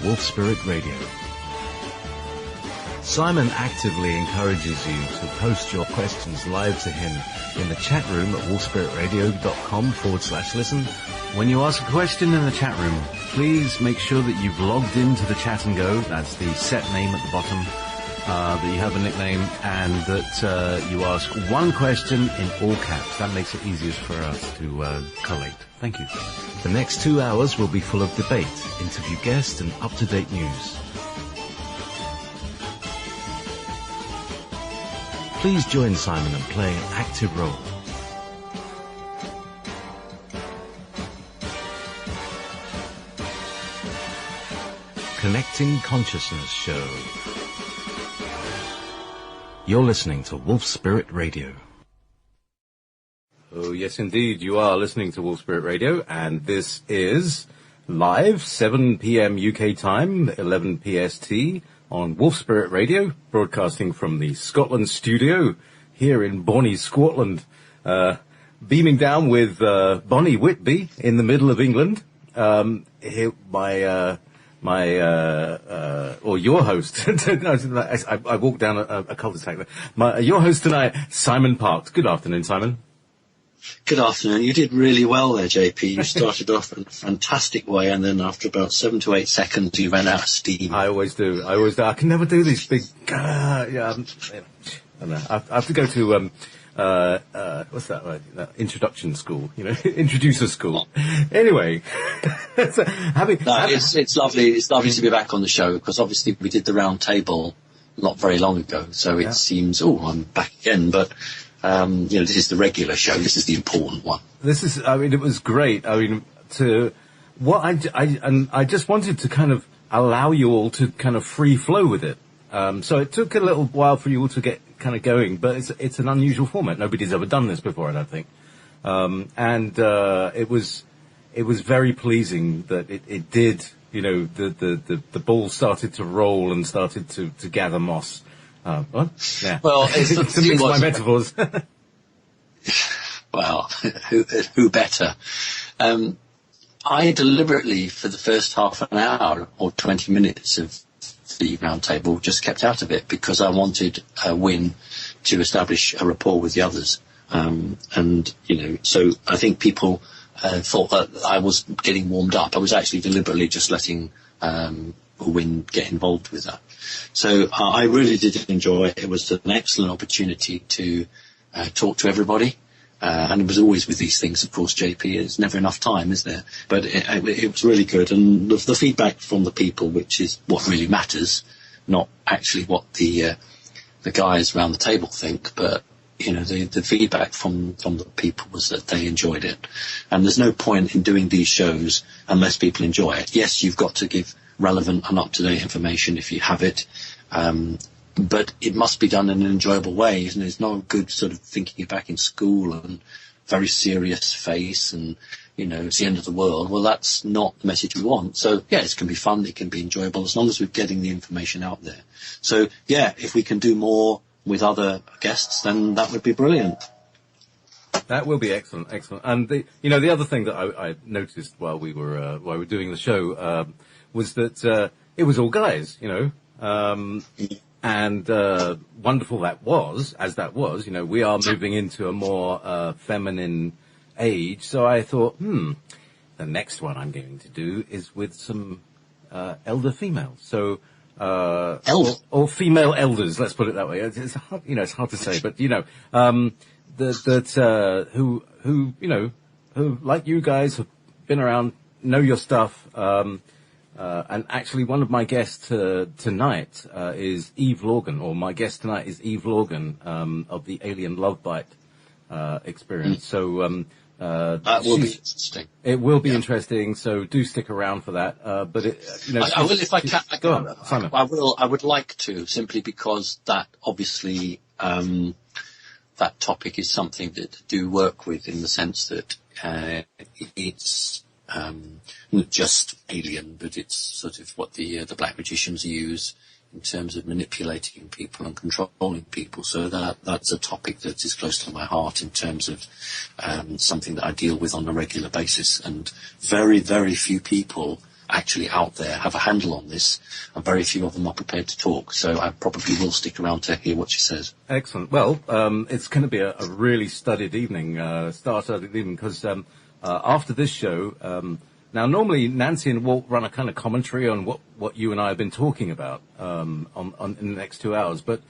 Wolf Spirit Radio. Simon actively encourages you to post your questions live to him in the chat room at wolfspiritradio.com/listen. When you ask a question in the chat room, please make sure that you've logged into the Chat and Go. That's the set name at the bottom, that you have a nickname, and that you ask one question in all caps. That makes it easiest for us to collate. Thank you. The next 2 hours will be full of debate, interview guests, and up-to-date news. Please join Simon in playing an active role. Connecting Consciousness Show. You're listening to Wolf Spirit Radio. Oh, yes, indeed. You are listening to Wolf Spirit Radio, and this is live, 7 p.m. UK time, 11 PST, on Wolf Spirit Radio, broadcasting from the Scotland studio here in bonnie Scotland, beaming down with Bonnie Whitby in the middle of England. Here, or your host. I walked down a cul-de-sac there. Your host tonight, Simon Parkes. Good afternoon, Simon. Good afternoon. You did really well there, JP. You started off in a fantastic way, and then after about 7 to 8 seconds, you ran out of steam. I always do. I can never do these big. I don't know. I have to go to what's that? Introduction school, introducer school. Anyway, it's lovely. It's lovely to be back on the show, because obviously we did the round table not very long ago, so it seems, I'm back again, but. This is the regular show. This is the important one. It was great. I just wanted to kind of allow you all to kind of free flow with it. So it took a little while for you all to get kind of going, but it's an unusual format. Nobody's ever done this before, I don't think. It was very pleasing that it did, the ball started to roll and started to gather moss. What? Yeah. Well, to mix my metaphors. Well, who better? I deliberately, for the first half an hour or 20 minutes of the round table, just kept out of it because I wanted a win to establish a rapport with the others. So I think people thought that I was getting warmed up. I was actually deliberately just letting Win get involved with that. So I really did enjoy it. It was an excellent opportunity to talk to everybody. And it was always with these things, of course, JP, there's never enough time, is there? But it was really good. And the feedback from the people, which is what really matters, not actually what the guys around the table think, but the feedback from the people was that they enjoyed it. And there's no point in doing these shows unless people enjoy it. Yes, you've got to give relevant and up-to-date information if you have it, but it must be done in an enjoyable way, and it's not good sort of thinking it back in school and very serious face and it's the end of the world. Well, that's not the message we want. So it can be fun, it can be enjoyable, as long as we're getting the information out there. So if we can do more with other guests, then that would be brilliant. That will be excellent. And the other thing that I noticed while we were doing the show was that it was all guys, and wonderful that was. We are moving into a more feminine age. So I thought, the next one I'm going to do is with some elder females. So or female elders, let's put it that way. It's hard, it's hard to say, but who like you guys have been around, know your stuff. And actually, one of my guests tonight is Eve Lorgan, or my guest tonight is Eve Lorgan of the Alien Love Bite experience. So that will be interesting. It will be interesting. So do stick around for that. But I will, if I can. Go on, Simon. I will. I would like to, simply because that obviously that topic is something that I do work with, in the sense that it's not just alien, but it's sort of what the black magicians use in terms of manipulating people and controlling people. So that's a topic that is close to my heart in terms of something that I deal with on a regular basis. And very, very few people actually out there have a handle on this, and very few of them are prepared to talk. So I probably will stick around to hear what she says. Excellent. Well, it's going to be a really studied evening, star-studded evening, because after this show, now normally Nancy and Walt run a kind of commentary on what you and I have been talking about in the next 2 hours, but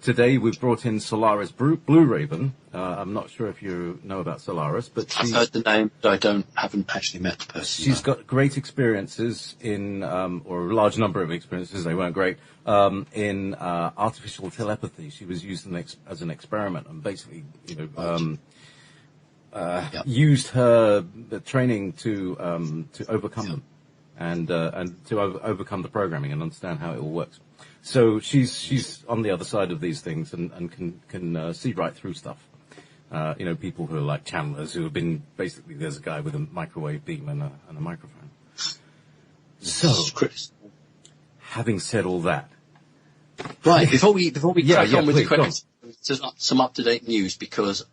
today we've brought in Solaris Blue Raven. I'm not sure if you know about Solaris, but I've heard the name, but haven't actually met the person. She's got great experiences in, or a large number of experiences, they weren't great, in artificial telepathy. She was used as an experiment and basically, used her training to overcome them and to overcome the programming and understand how it all works. So she's on the other side of these things and can see right through stuff. People who are like channelers who have been basically, there's a guy with a microwave beam and a microphone. So, having said all that, right, before we crack on with the questions, some up-to-date news, because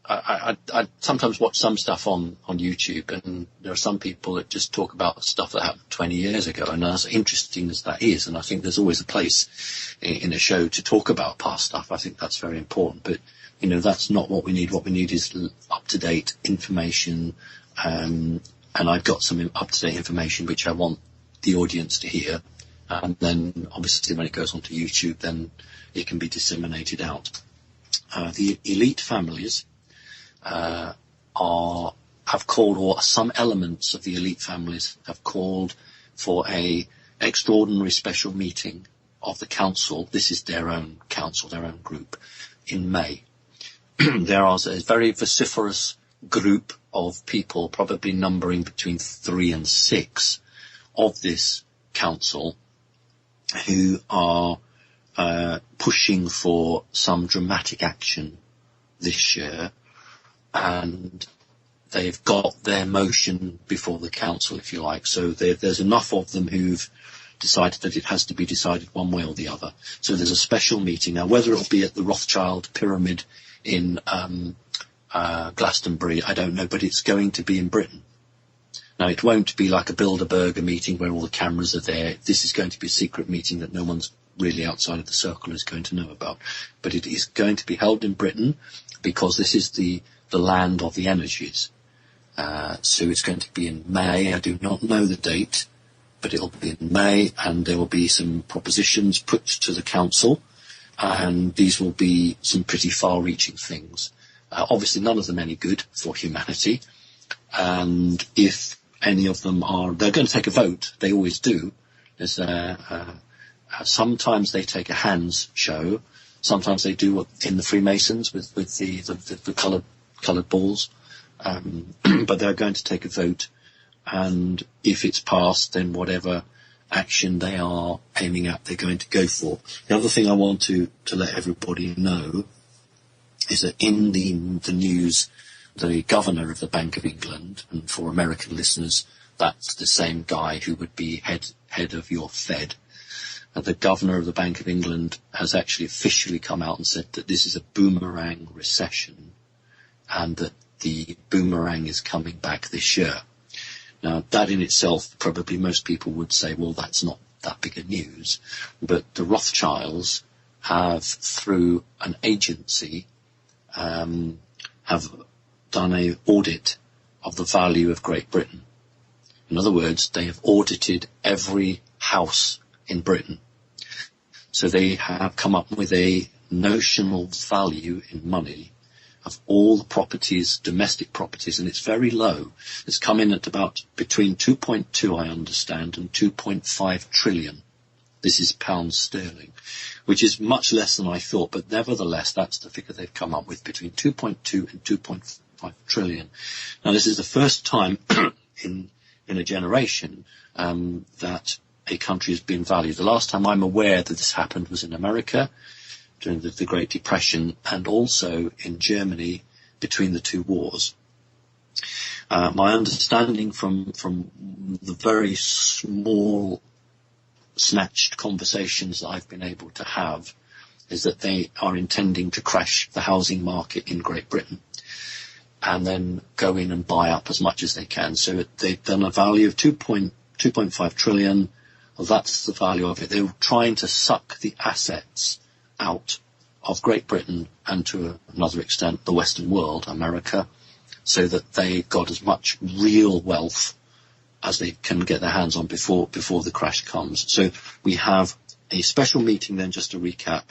I sometimes watch some stuff on YouTube, and there are some people that just talk about stuff that happened 20 years ago, and as interesting as that is, and I think there's always a place in a show to talk about past stuff. I think that's very important, but that's not what we need. What we need is up-to-date information, and I've got some up-to-date information which I want the audience to hear, and then obviously when it goes onto YouTube, then it can be disseminated out. The elite families have called, or some elements of the elite families have called for a extraordinary special meeting of the council. This is their own council, their own group, in May. There is a very vociferous group of people, probably numbering between 3 and 6 of this council, who are pushing for some dramatic action this year, and they've got their motion before the council, if you like. So there's enough of them who've decided that it has to be decided one way or the other. So there's a special meeting. Now, whether it'll be at the Rothschild Pyramid in Glastonbury, I don't know, but it's going to be in Britain. Now, it won't be like a Bilderberger meeting where all the cameras are there. This is going to be a secret meeting that no one's really outside of the circle is going to know about. But it is going to be held in Britain because this is the land of the energies. So it's going to be in May. I do not know the date, but it'll be in May, and there will be some propositions put to the council, and these will be some pretty far-reaching things. Obviously, none of them any good for humanity, and if any of them they're going to take a vote. They always do. There's sometimes they take a hands show. Sometimes they do in the Freemasons with the coloured balls. But they're going to take a vote, and if it's passed, then whatever action they are aiming at, they're going to go for. The other thing I want to let everybody know is that in the news, the governor of the Bank of England, and for American listeners, that's the same guy who would be head of your Fed. The governor of the Bank of England has actually officially come out and said that this is a boomerang recession, and that the boomerang is coming back this year. Now, that in itself, probably most people would say, well, that's not that big a news. But the Rothschilds have, through an agency, have done an audit of the value of Great Britain. In other words, they have audited every house in Britain. So they have come up with a notional value in money of all the properties, domestic properties, and it's very low. It's come in at about between 2.2, I understand, and 2.5 trillion. This is pounds sterling, which is much less than I thought, but nevertheless, that's the figure they've come up with, between 2.2 and 2.5 trillion. Now, this is the first time in a generation that a country has been valued. The last time I'm aware that this happened was in America, during the Great Depression, and also in Germany between the two wars. My understanding from the very small, snatched conversations that I've been able to have is that they are intending to crash the housing market in Great Britain. and then go in and buy up as much as they can. So they've done a value of 2.5 trillion. Well, that's the value of it. They were trying to suck the assets out of Great Britain and to another extent the Western world, America, so that they got as much real wealth as they can get their hands on before the crash comes. So we have a special meeting then, just to recap,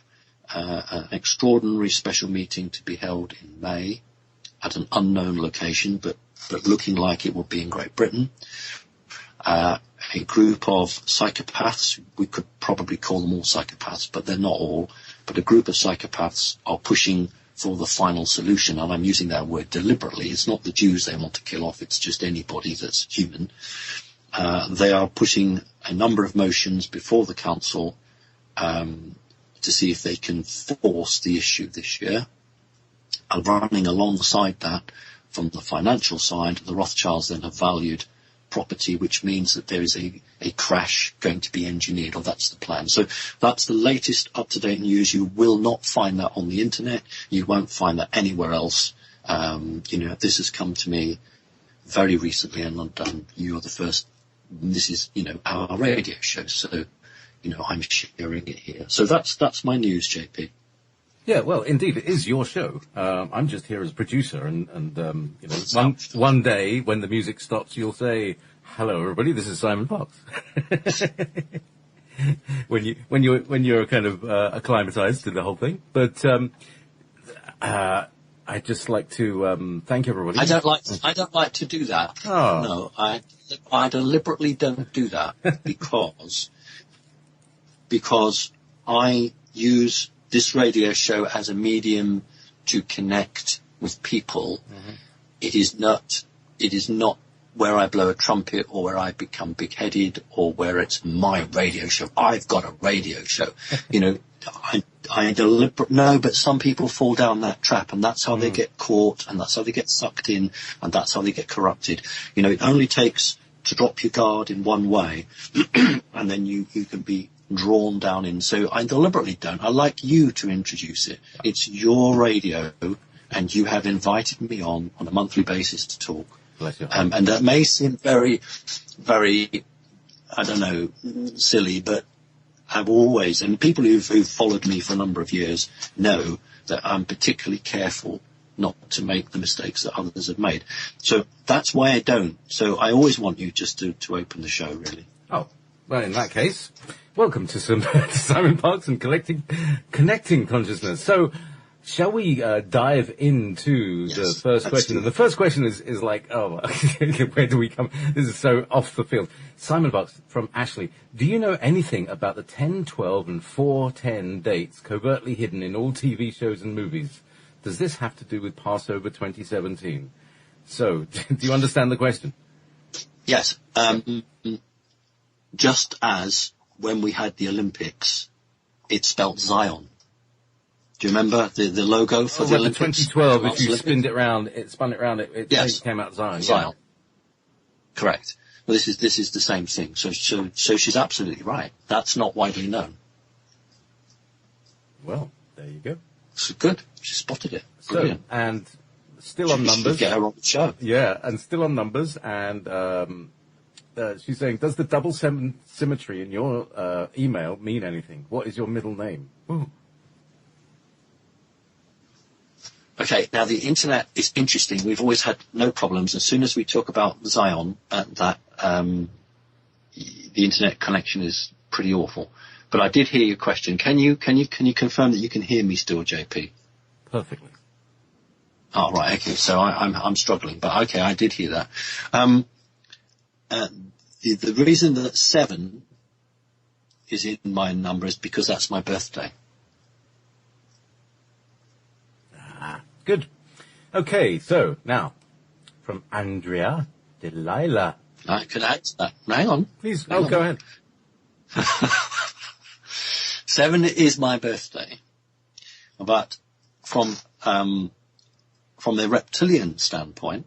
an extraordinary special meeting to be held in May at an unknown location, but looking like it will be in Great Britain. A group of psychopaths, we could probably call them all psychopaths, but they're not all, but a group of psychopaths are pushing for the final solution, and I'm using that word deliberately. It's not the Jews they want to kill off, it's just anybody that's human. They are pushing a number of motions before the council to see if they can force the issue this year. And running alongside that, from the financial side, the Rothschilds then have valued property, which means that there is a crash going to be engineered, or that's the plan. So that's the latest up-to-date news. You will not find that on the internet. You won't find that anywhere else. This has come to me very recently, and you're the first. This is, our radio show, so, I'm sharing it here. So that's my news, JP. Yeah, well, indeed, it is your show. I'm just here as producer, and one day when the music stops, you'll say, "Hello, everybody. This is Simon Parkes." when you're kind of acclimatized to the whole thing. But I'd just like to thank everybody. I don't like to do that. Oh. No, I deliberately don't do that because I use this radio show as a medium to connect with people. Mm-hmm. It is not where I blow a trumpet or where I become big-headed or where it's my radio show. I've got a radio show. I deliberately, no, but some people fall down that trap, and that's how they get caught, and that's how they get sucked in, and that's how they get corrupted. It only takes to drop your guard in one way, and then you can be drawn down in. So I deliberately don't. I like you to introduce it. It's your radio, and you have invited me on a monthly basis to talk. Bless you. And that may seem very, very, I don't know, silly, but I've always, and people who've followed me for a number of years know that I'm particularly careful not to make the mistakes that others have made. So that's why I don't. So I always want you just to open the show, really. Oh, well, in that case, welcome to Simon Parkes and Connecting Consciousness. So, shall we dive into the first question? And the first question is like, where do we come? This is so off the field. Simon Parkes from Ashley. Do you know anything about the 10, 12, and 410 dates covertly hidden in all TV shows and movies? Does this have to do with Passover 2017? So, do you understand the question? Yes. Just as when we had the Olympics, it spelt Zion. Do you remember the logo for the Olympics? 2012, if you spun it round, it came out Zion. Zion. Yeah. Correct. Well, this is the same thing. So she's absolutely right. That's not widely known. Well, there you go. So good. She spotted it. So, and still on numbers. Get her on the show. Yeah, and still on numbers. And she's saying, does the double symmetry in your email mean anything? What is your middle name? Ooh. Okay, now the internet is interesting. We've always had no problems. As soon as we talk about Zion, the internet connection is pretty awful. But I did hear your question. Can you confirm that you can hear me still, JP? Perfectly. Oh, right. Okay. So I'm struggling, but okay, I did hear that. The reason that 7 is in my number is because that's my birthday. Good. Okay, so now, from Andrea Delilah. I can add to that. Hang on. Please, go ahead. 7 is my birthday. But from the reptilian standpoint,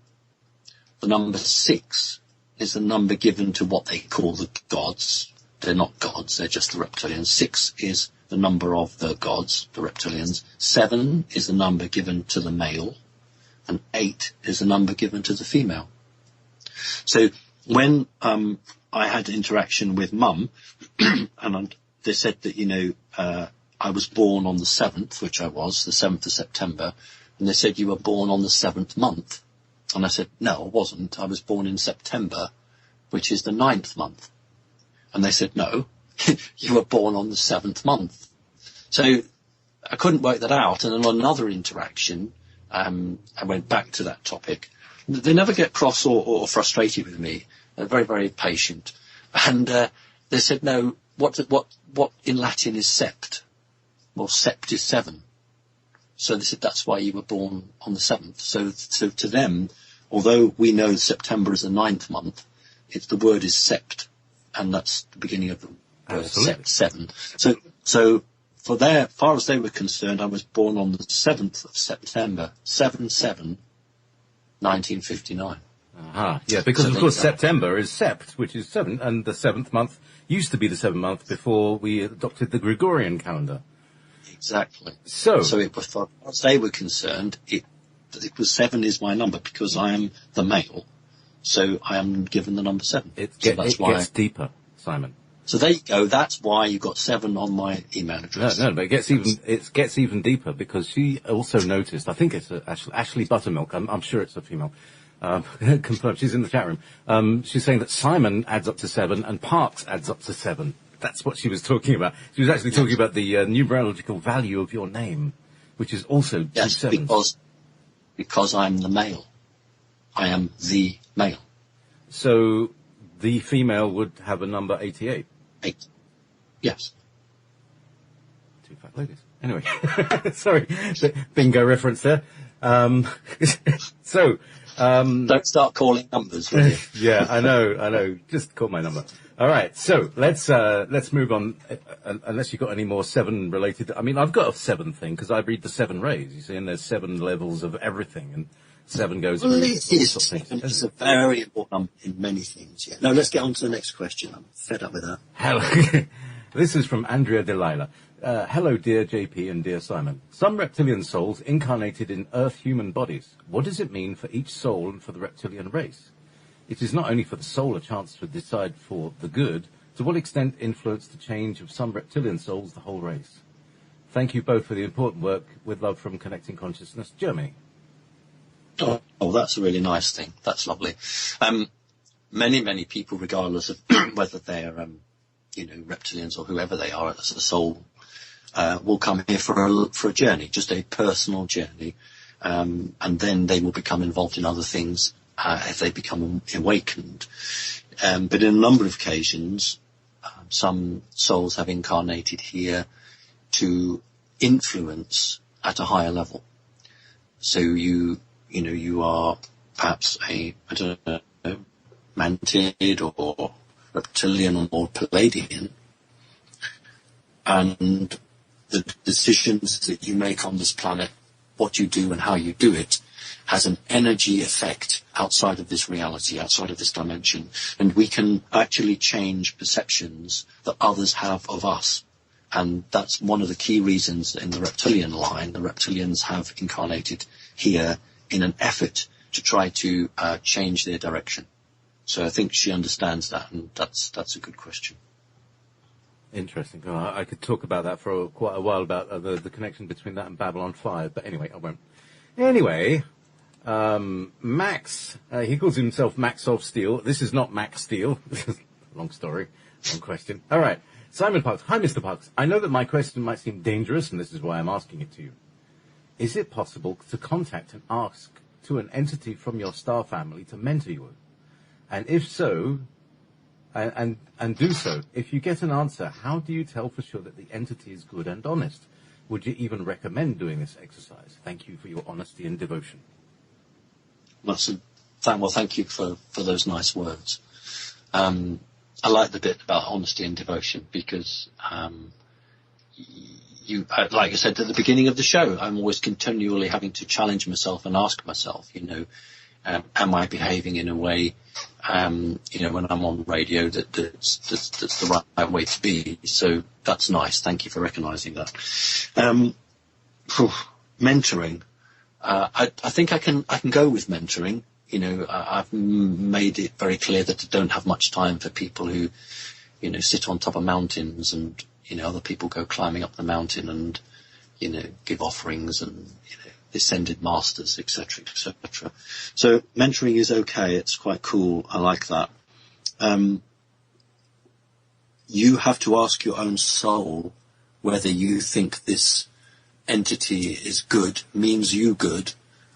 the number 6 is the number given to what they call the gods. They're not gods, they're just the reptilians. 6 is the number of the gods, the reptilians. 7 is the number given to the male, and 8 is the number given to the female. So when I had interaction with Mum, and they said that, I was born on the 7th, which I was, the 7th of September, and they said, you were born on the 7th month. And I said, no, I wasn't. I was born in September, which is the 9th month. And they said, no, you were born on the 7th month. So I couldn't work that out. And then on another interaction, I went back to that topic. They never get cross or frustrated with me. They're very, very patient. And they said, no, what in Latin is sept? Well, sept is 7. So they said, that's why you were born on the 7th. So to them, although we know September is the 9th month, the word is sept. And that's the beginning of the word sept, 7. So for far as they were concerned, I was born on the 7th of September, 7/7/1959. Yeah, because of course September is sept, which is 7, and the 7th month used to be the 7th month before we adopted the Gregorian calendar. Exactly. So it was, far as they were concerned, it was 7 is my number because I am the male. So I am given the number 7. It gets deeper, Simon. So there you go. That's why you got 7 on my email address. No, but it gets even deeper because she also noticed. I think it's Ashley Buttermilk. I'm sure it's a female. Confirmed. She's in the chat room. She's saying that Simon adds up to 7 and Parkes adds up to 7. That's what she was talking about. She was actually talking about the numerological value of your name, which is also 2 sevens. Because I'm the male. I am the male. So the female would have a number 88. 8. Yes. 2 fat ladies. Anyway, sorry, bingo reference there. Don't start calling numbers, will you? Yeah, I know. Just call my number. All right, so let's move on. Unless you've got any more 7 related. I mean, I've got a 7 thing because I read the 7 rays. You see, and there's 7 levels of everything, and 7 goes. Well, it's a very important number in many things. Yeah. No, let's get on to the next question. I'm fed up with that. Hello. This is from Andrea Delilah. Hello, dear JP and dear Simon. Some reptilian souls incarnated in Earth human bodies. What does it mean for each soul and for the reptilian race? It is not only for the soul a chance to decide for the good, to what extent influence the change of some reptilian souls the whole race? Thank you both for the important work. With love from Connecting Consciousness, Germany. Oh, that's a really nice thing. That's lovely. Many people, regardless of whether they're, reptilians or whoever they are as a soul, will come here for a journey, just a personal journey, and then they will become involved in other things as they become awakened. But in a number of occasions, some souls have incarnated here to influence at a higher level. So you are perhaps mantid or reptilian or Palladian, and the decisions that you make on this planet, what you do and how you do it, has an energy effect outside of this reality, outside of this dimension. And we can actually change perceptions that others have of us. And that's one of the key reasons in the reptilian line. The reptilians have incarnated here in an effort to try to change their direction. So I think she understands that, and that's a good question. Interesting. Oh, I could talk about that for quite a while, about the connection between that and Babylon 5, but anyway, I won't. Anyway, Max, he calls himself Max of Steel. This is not Max Steel. Long story, long question. All right. Simon Parkes. Hi, Mr. Parkes. I know that my question might seem dangerous, and this is why I'm asking it to you. Is it possible to contact and ask to an entity from your star family to mentor you? And if so, and do so, if you get an answer, how do you tell for sure that the entity is good and honest? Would you even recommend doing this exercise? Thank you for your honesty and devotion. Well, thank you for those nice words. I like the bit about honesty and devotion because, like I said at the beginning of the show, I'm always continually having to challenge myself and ask myself, am I behaving in a way, when I'm on radio that's the right way to be? So that's nice. Thank you for recognizing that. Mentoring. I think I can go with mentoring. You know, I've made it very clear that I don't have much time for people who, you know, sit on top of mountains and, you know, other people go climbing up the mountain and, you know, give offerings and, you know, ascended masters, etc., etc. So mentoring is okay. It's quite cool. I like that. You have to ask your own soul whether you think this entity is good, means you good,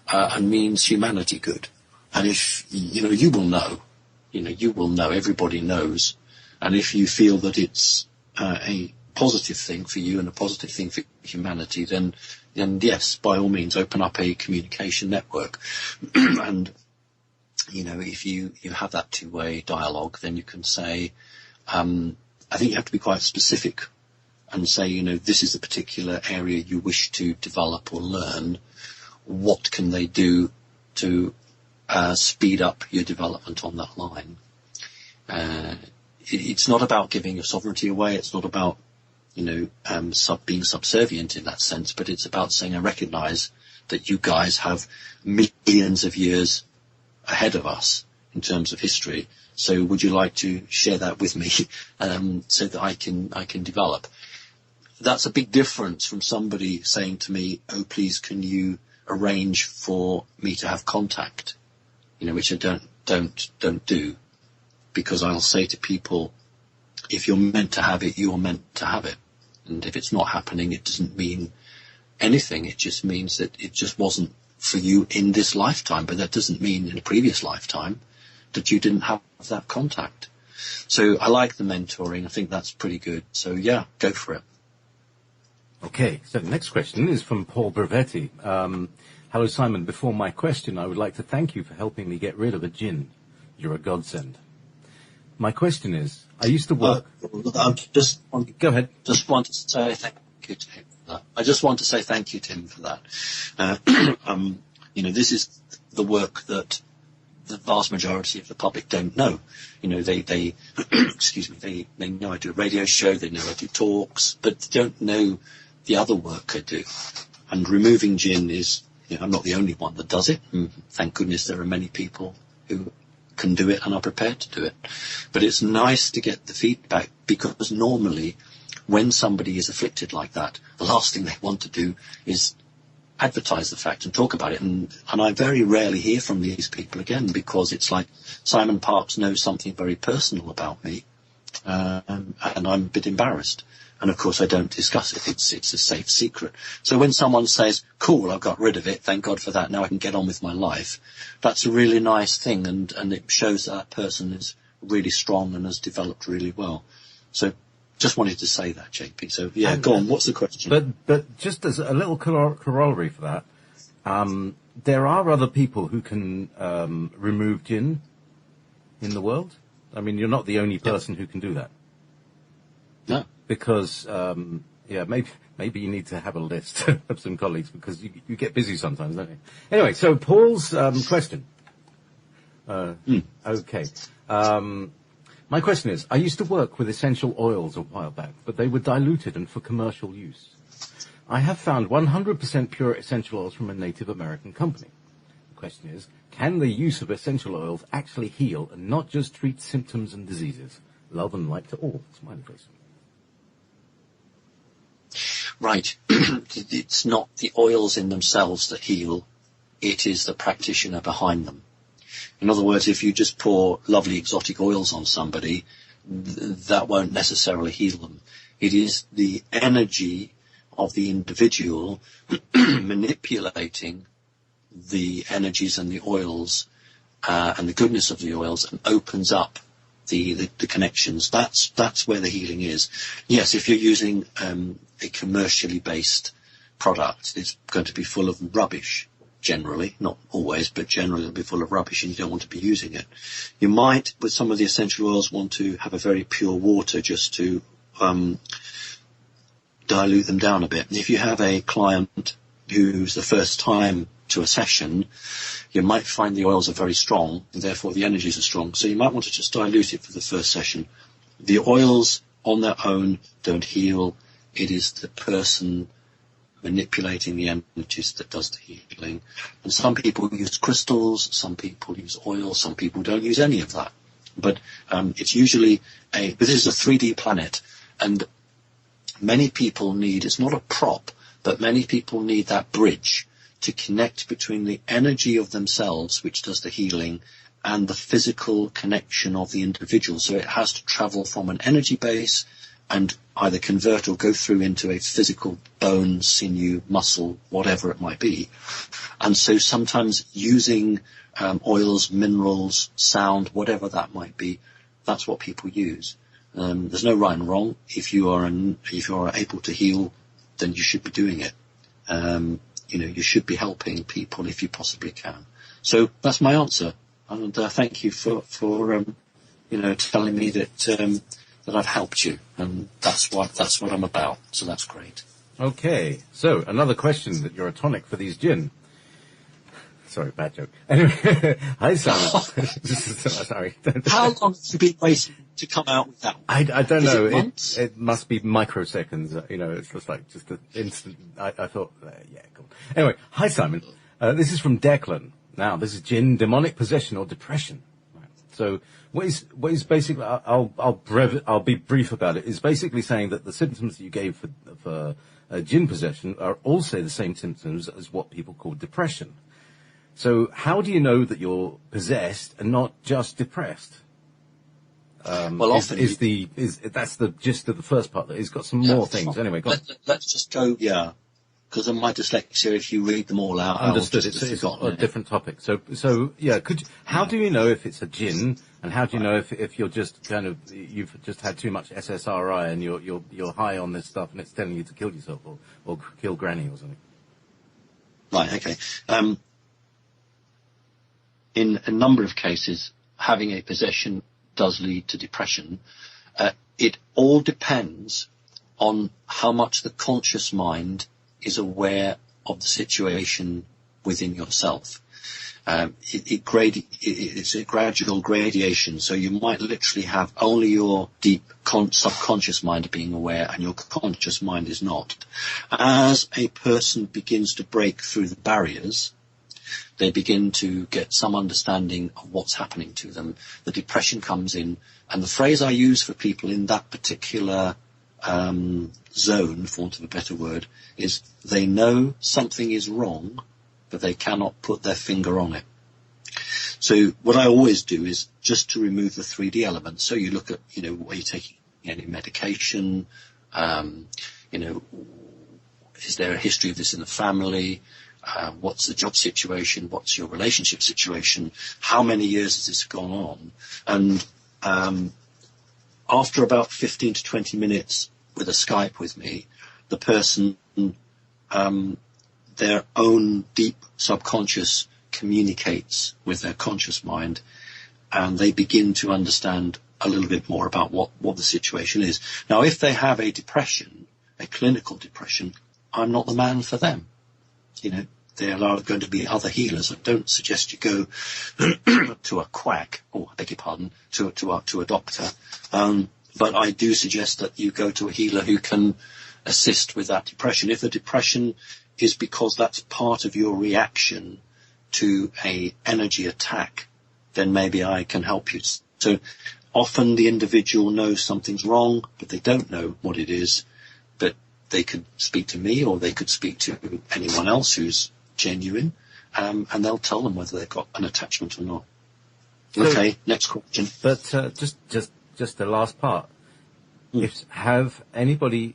and means humanity good. And if, you know, you will know, everybody knows. And if you feel that it's a positive thing for you and a positive thing for humanity, then yes, by all means, open up a communication network. And, you know, if you have that two-way dialogue, then you can say, I think you have to be quite specific and say, you know, this is the particular area you wish to develop or learn. What can they do to speed up your development on that line? It's not about giving your sovereignty away. It's not about, you know, being subservient in that sense, but it's about saying, I recognize that you guys have millions of years ahead of us in terms of history. So would you like to share that with me, so that I can develop? That's a big difference from somebody saying to me, oh, please, can you arrange for me to have contact? You know, which I don't do, because I'll say to people, if you're meant to have it, you're meant to have it. And if it's not happening, it doesn't mean anything. It just means that it just wasn't for you in this lifetime, but that doesn't mean in a previous lifetime that you didn't have that contact. So I like the mentoring. I think that's pretty good. So yeah, go for it. Okay, so the next question is from Paul Brevetti. Hello, Simon. Before my question, I would like to thank you for helping me get rid of a jinn. You're a godsend. My question is, I used to work... Go ahead. Just want to say thank you to him for that. I just want to say thank you to him for that. You know, this is the work that the vast majority of the public don't know. You know, they excuse me, they know I do a radio show, they know I do talks, but they don't know the other work I do. And removing jinn is, you know, I'm not the only one that does it. Thank goodness there are many people who can do it and are prepared to do it. But it's nice to get the feedback, because normally when somebody is afflicted like that, the last thing they want to do is advertise the fact and talk about it. And I very rarely hear from these people again, because it's like Simon Parkes knows something very personal about me, and I'm a bit embarrassed. And of course I don't discuss it. It's a safe secret. So when someone says, cool, I've got rid of it, thank God for that, now I can get on with my life, that's a really nice thing, and it shows that person is really strong and has developed really well. So just wanted to say that, JP. So yeah, go on. What's the question? But just as a little corollary for that, there are other people who can remove jinn in the world. I mean, you're not the only person who can do that. No. Because, maybe you need to have a list of some colleagues, because you get busy sometimes, don't you? Anyway, so Paul's question. Okay. My question is, I used to work with essential oils a while back, but they were diluted and for commercial use. I have found 100% pure essential oils from a Native American company. The question is, can the use of essential oils actually heal and not just treat symptoms and diseases? Love and light to all. Smiley face. Right. It's not the oils in themselves that heal. It is the practitioner behind them. In other words, if you just pour lovely exotic oils on somebody, that won't necessarily heal them. It is the energy of the individual manipulating the energies and the oils and the goodness of the oils, and opens up the connections. That's where the healing is. Yes, if you're using a commercially based product, it's going to be full of rubbish. Generally, not always, but generally it'll be full of rubbish and you don't want to be using it. You might, with some of the essential oils, want to have a very pure water just to dilute them down a bit. If you have a client who's the first time to a session, you might find the oils are very strong, and therefore the energies are strong. So you might want to just dilute it for the first session. The oils on their own don't heal. It is the person manipulating the energies that does the healing. And some people use crystals, some people use oil, some people don't use any of that. But it's usually but this is a 3D planet, and many people need, it's not a prop, but many people need that bridge to connect between the energy of themselves, which does the healing, and the physical connection of the individual. So it has to travel from an energy base and either convert or go through into a physical bone, sinew, muscle, whatever it might be. And so sometimes using oils, minerals, sound, whatever that might be, that's what people use. There's no right and wrong. If you are able to heal, then you should be doing it. You should be helping people if you possibly can. So that's my answer. And thank you for telling me that I've helped you, and that's what I'm about. So that's great. Okay, so another question that you're a tonic for these gin. Sorry, bad joke. Anyway, hi Simon. Sorry. How long have you been waiting to come out with that one? I don't know. It must be microseconds. It's just like just an instant. I thought, yeah, cool. Anyway, hi Simon. This is from Declan. Now, this is gin, demonic possession or depression. Right. So, what is basically? I'll be brief about it. It's basically saying that the symptoms that you gave for gin possession are also the same symptoms as what people call depression. So how do you know that you're possessed and not just depressed? Well, often that's the gist of the first part. It's got some more things. Anyway, go on. Let's just go. Yeah, because of my dyslexia, if you read them all out, understood. It's a different topic. So yeah. How do you know if it's a gin, and how do you know if you're just you've just had too much SSRI and you're high on this stuff and it's telling you to kill yourself or kill Granny or something? Right. Okay. In a number of cases, having a possession does lead to depression. It all depends on how much the conscious mind is aware of the situation within yourself. It's a gradual gradation, so you might literally have only your deep subconscious mind being aware and your conscious mind is not. As a person begins to break through the barriers, they begin to get some understanding of what's happening to them. The depression comes in, and the phrase I use for people in that particular zone, for want of a better word, is they know something is wrong, but they cannot put their finger on it. So what I always do is just to remove the 3D element. So you look at, are you taking any medication? Is there a history of this in the family? What's the job situation? What's your relationship situation? How many years has this gone on? And after about 15 to 20 minutes with a Skype with me, the person, their own deep subconscious communicates with their conscious mind, and they begin to understand a little bit more about what the situation is. Now, if they have a depression, a clinical depression, I'm not the man for them. There are going to be other healers. I don't suggest you go to a quack, I beg your pardon, to a doctor. But I do suggest that you go to a healer who can assist with that depression. If the depression is because that's part of your reaction to a energy attack, then maybe I can help you. So often the individual knows something's wrong, but they don't know what it is. But they could speak to me, or they could speak to anyone else who's genuine, and they'll tell them whether they've got an attachment or not. Okay, next question. But just the last part. Has anybody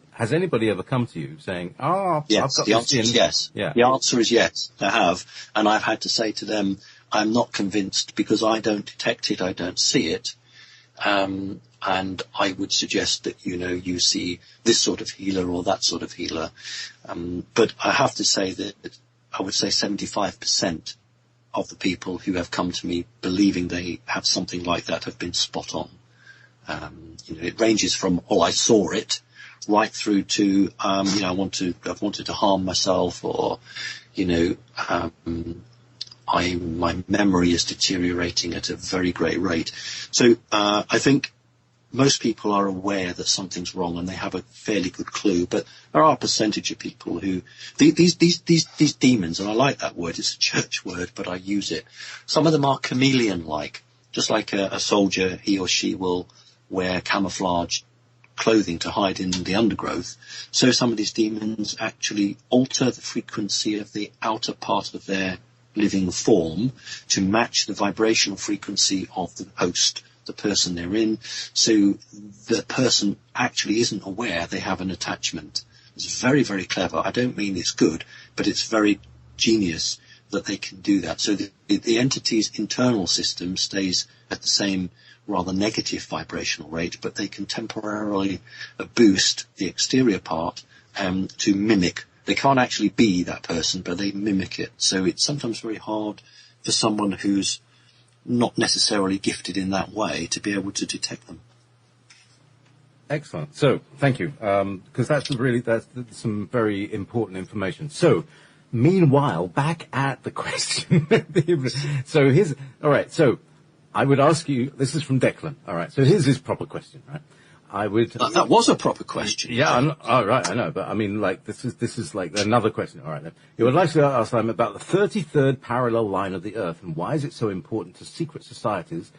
ever come to you saying, yes, I've got the answer is yes. Yeah. The answer is yes, I have. And I've had to say to them, I'm not convinced because I don't detect it, I don't see it. And I would suggest that, you see this sort of healer or that sort of healer. But I have to say that I would say 75% of the people who have come to me believing they have something like that have been spot on. It ranges from, I saw it, right through to, I've wanted to harm myself, or, my memory is deteriorating at a very great rate. So, I think most people are aware that something's wrong and they have a fairly good clue, but there are a percentage of people who, these demons, and I like that word, it's a church word, but I use it. Some of them are chameleon-like, just like a soldier, he or she will wear camouflage clothing to hide in the undergrowth. So some of these demons actually alter the frequency of the outer part of their living form to match the vibrational frequency of the host, the person they're in, so the person actually isn't aware they have an attachment. It's very, very clever. I don't mean it's good, but it's very genius that they can do that. So the entity's internal system stays at the same rather negative vibrational rate, but they can temporarily boost the exterior part to mimic. They can't actually be that person, but they mimic it. So it's sometimes very hard for someone who's not necessarily gifted in that way to be able to detect them. Excellent. So, thank you, because that's some very important information. So, meanwhile, back at the question. All right, so I would ask you, this is from Declan. All right, so here's his proper question, right? That was a proper question. Yeah, right, I know, but I mean, like, this is like another question. All right, then. You would like to ask them about the 33rd parallel line of the Earth, and why is it so important to secret societies?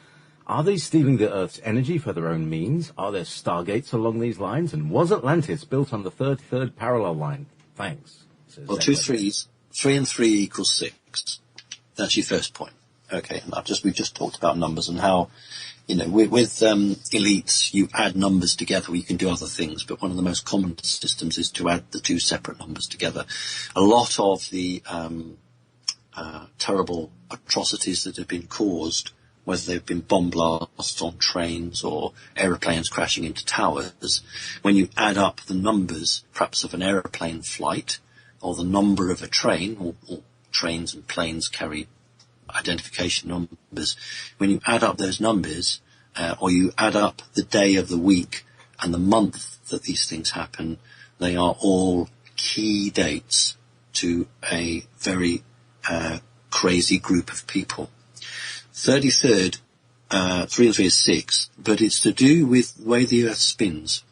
Are they stealing the Earth's energy for their own means? Are there stargates along these lines? And was Atlantis built on the 33rd parallel line? Thanks. Well, 2 3s, 3 and 3 equals 6. That's your first point. Okay, and we've just talked about numbers and how, with elites, you add numbers together, you can do other things, but one of the most common systems is to add the 2 separate numbers together. A lot of the terrible atrocities that have been caused, whether they've been bomb blasts on trains or aeroplanes crashing into towers, when you add up the numbers, perhaps of an aeroplane flight, or the number of a train, or trains and planes carry identification numbers, when you add up those numbers, or you add up the day of the week and the month that these things happen, they are all key dates to a very crazy group of people. 33rd, 3 and 3 is 6, but it's to do with the way the Earth spins.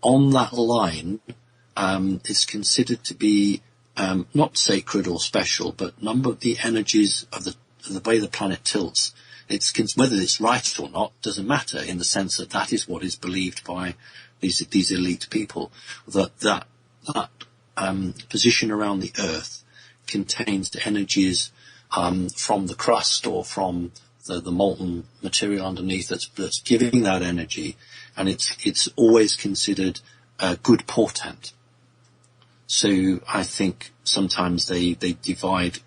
On that line, it's considered to be not sacred or special, but number of the energies of the way the planet tilts. Whether it's right or not doesn't matter, in the sense that is what is believed by these elite people, that position around the Earth contains the energies from the crust or from the molten material underneath that's giving that energy, and it's always considered a good portent. So I think sometimes they divide,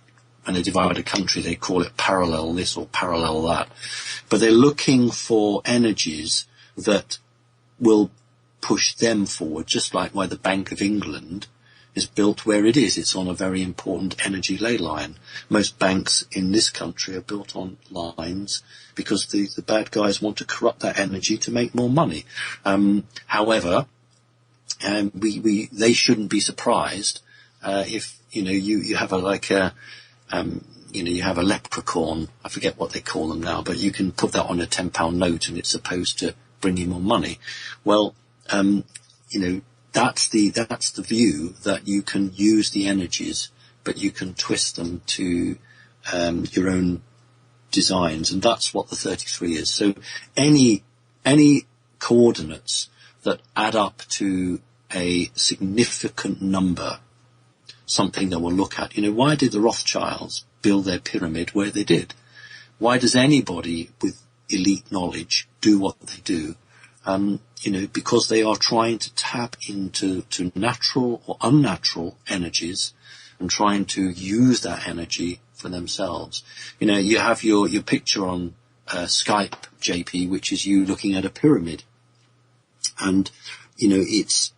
when they divide a country, they call it parallel this or parallel that. But they're looking for energies that will push them forward, just like why the Bank of England is built where it is. It's on a very important energy ley line. Most banks in this country are built on lines because the bad guys want to corrupt that energy to make more money. However, they shouldn't be surprised if you have you have a leprechaun. I forget what they call them now, but you can put that on a £10 note and it's supposed to bring you more money. Well, that's the view, that you can use the energies, but you can twist them to your own designs, and that's what the 33 is. So any coordinates that add up to a significant number, something that we'll look at. Why did the Rothschilds build their pyramid where they did? Why does anybody with elite knowledge do what they do? Because they are trying to tap into natural or unnatural energies and trying to use that energy for themselves. You have your picture on Skype, JP, which is you looking at a pyramid. And, it's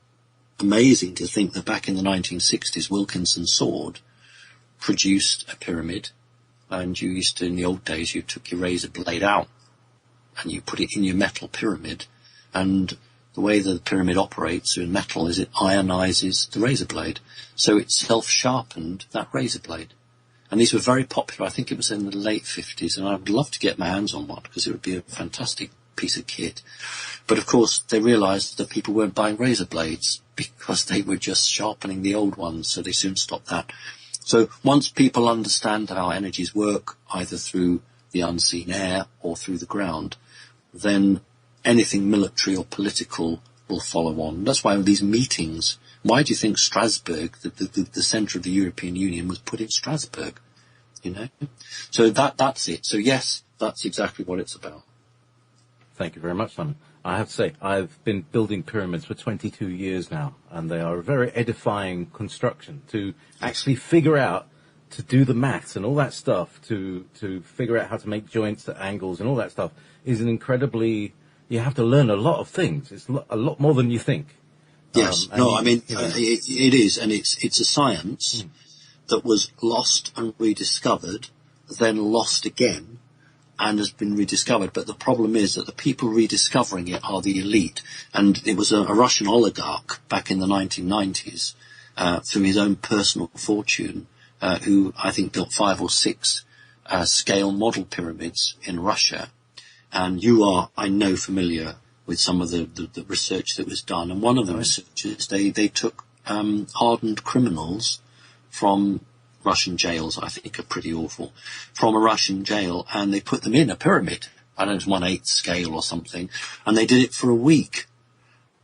amazing to think that back in the 1960s, Wilkinson Sword produced a pyramid, and you used to, in the old days, you took your razor blade out and you put it in your metal pyramid, and the way that the pyramid operates in metal is it ionizes the razor blade, so it self-sharpened that razor blade. And these were very popular. I think it was in the late 50s, and I would love to get my hands on one because it would be a fantastic piece of kit. But of course, they realised that people weren't buying razor blades because they were just sharpening the old ones, so they soon stopped that. So once people understand how energies work, either through the unseen air or through the ground, then anything military or political will follow on. That's why these meetings, why do you think Strasbourg, the centre of the European Union, was put in Strasbourg? You know? So that's it. So yes, that's exactly what it's about. Thank you very much, Simon. I have to say, I've been building pyramids for 22 years now, and they are a very edifying construction to actually figure out, to do the maths and all that stuff, to figure out how to make joints at angles and all that stuff is an incredibly, you have to learn a lot of things. It's a lot more than you think. Yes, it is, and it's a science that was lost and rediscovered, then lost again, and has been rediscovered. But the problem is that the people rediscovering it are the elite. And it was a Russian oligarch back in the 1990s, through his own personal fortune, who I think built 5 or 6 scale model pyramids in Russia. And you are, I know, familiar with some of the research that was done. And one of the researchers, they took hardened criminals from Russian jails, I think are pretty awful, from a Russian jail, and they put them in a pyramid. I don't know, 1/8 scale or something, and they did it for a week.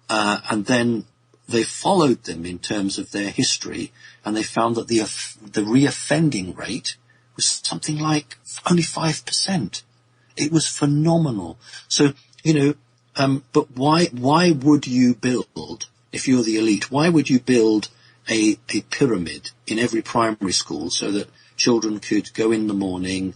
And then they followed them in terms of their history, and they found that the reoffending rate was something like only 5%. It was phenomenal. So, but why would you build, if you're the elite, why would you build a pyramid in every primary school so that children could go in the morning,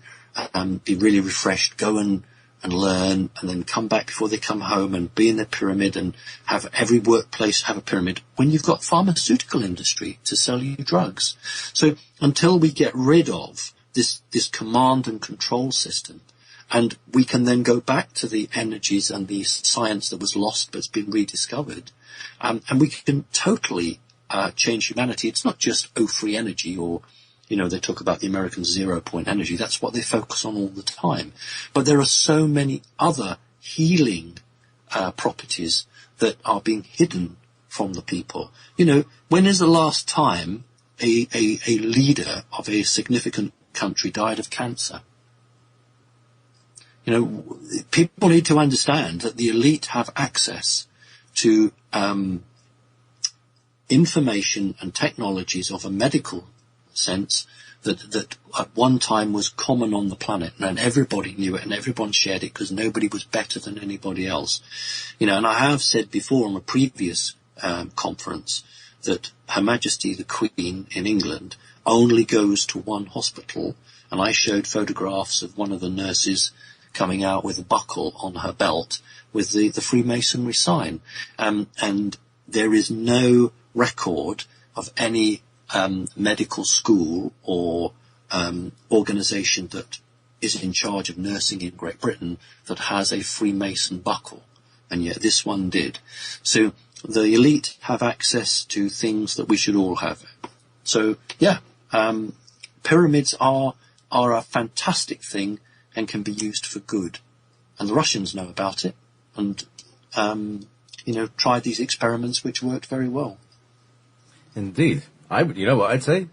be really refreshed, go and learn, and then come back before they come home and be in the pyramid, and have every workplace have a pyramid, when you've got pharmaceutical industry to sell you drugs? So until we get rid of this command and control system, and we can then go back to the energies and the science that was lost but's been rediscovered, and we can totally change humanity. It's not just free energy, or, they talk about the American 0-point energy. That's what they focus on all the time. But there are so many other healing properties that are being hidden from the people. When is the last time a leader of a significant country died of cancer? People need to understand that the elite have access to information and technologies of a medical sense that at one time was common on the planet, and everybody knew it and everyone shared it because nobody was better than anybody else. And I have said before on a previous conference that Her Majesty the Queen in England only goes to one hospital, and I showed photographs of one of the nurses coming out with a buckle on her belt with the Freemasonry sign, and there is no record of any medical school or organisation that is in charge of nursing in Great Britain that has a Freemason buckle, and yet this one did. So the elite have access to things that we should all have. So pyramids are a fantastic thing and can be used for good, and the Russians know about it, and tried these experiments which worked very well. Indeed. You know what I'd say?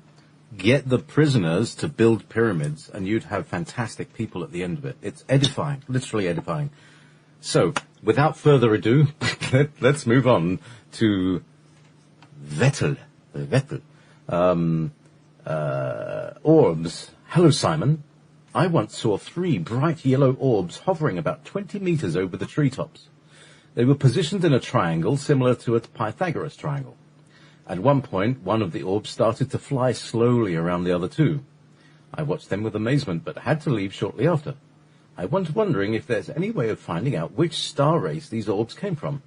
Get the prisoners to build pyramids, and you'd have fantastic people at the end of it. It's edifying, literally edifying. So, without further ado, let's move on to Vettel. Orbs. Hello, Simon. I once saw 3 bright yellow orbs hovering about 20 meters over the treetops. They were positioned in a triangle similar to a Pythagoras triangle. At one point, one of the orbs started to fly slowly around the other 2. I watched them with amazement, but had to leave shortly after. I was wondering if there's any way of finding out which star race these orbs came from,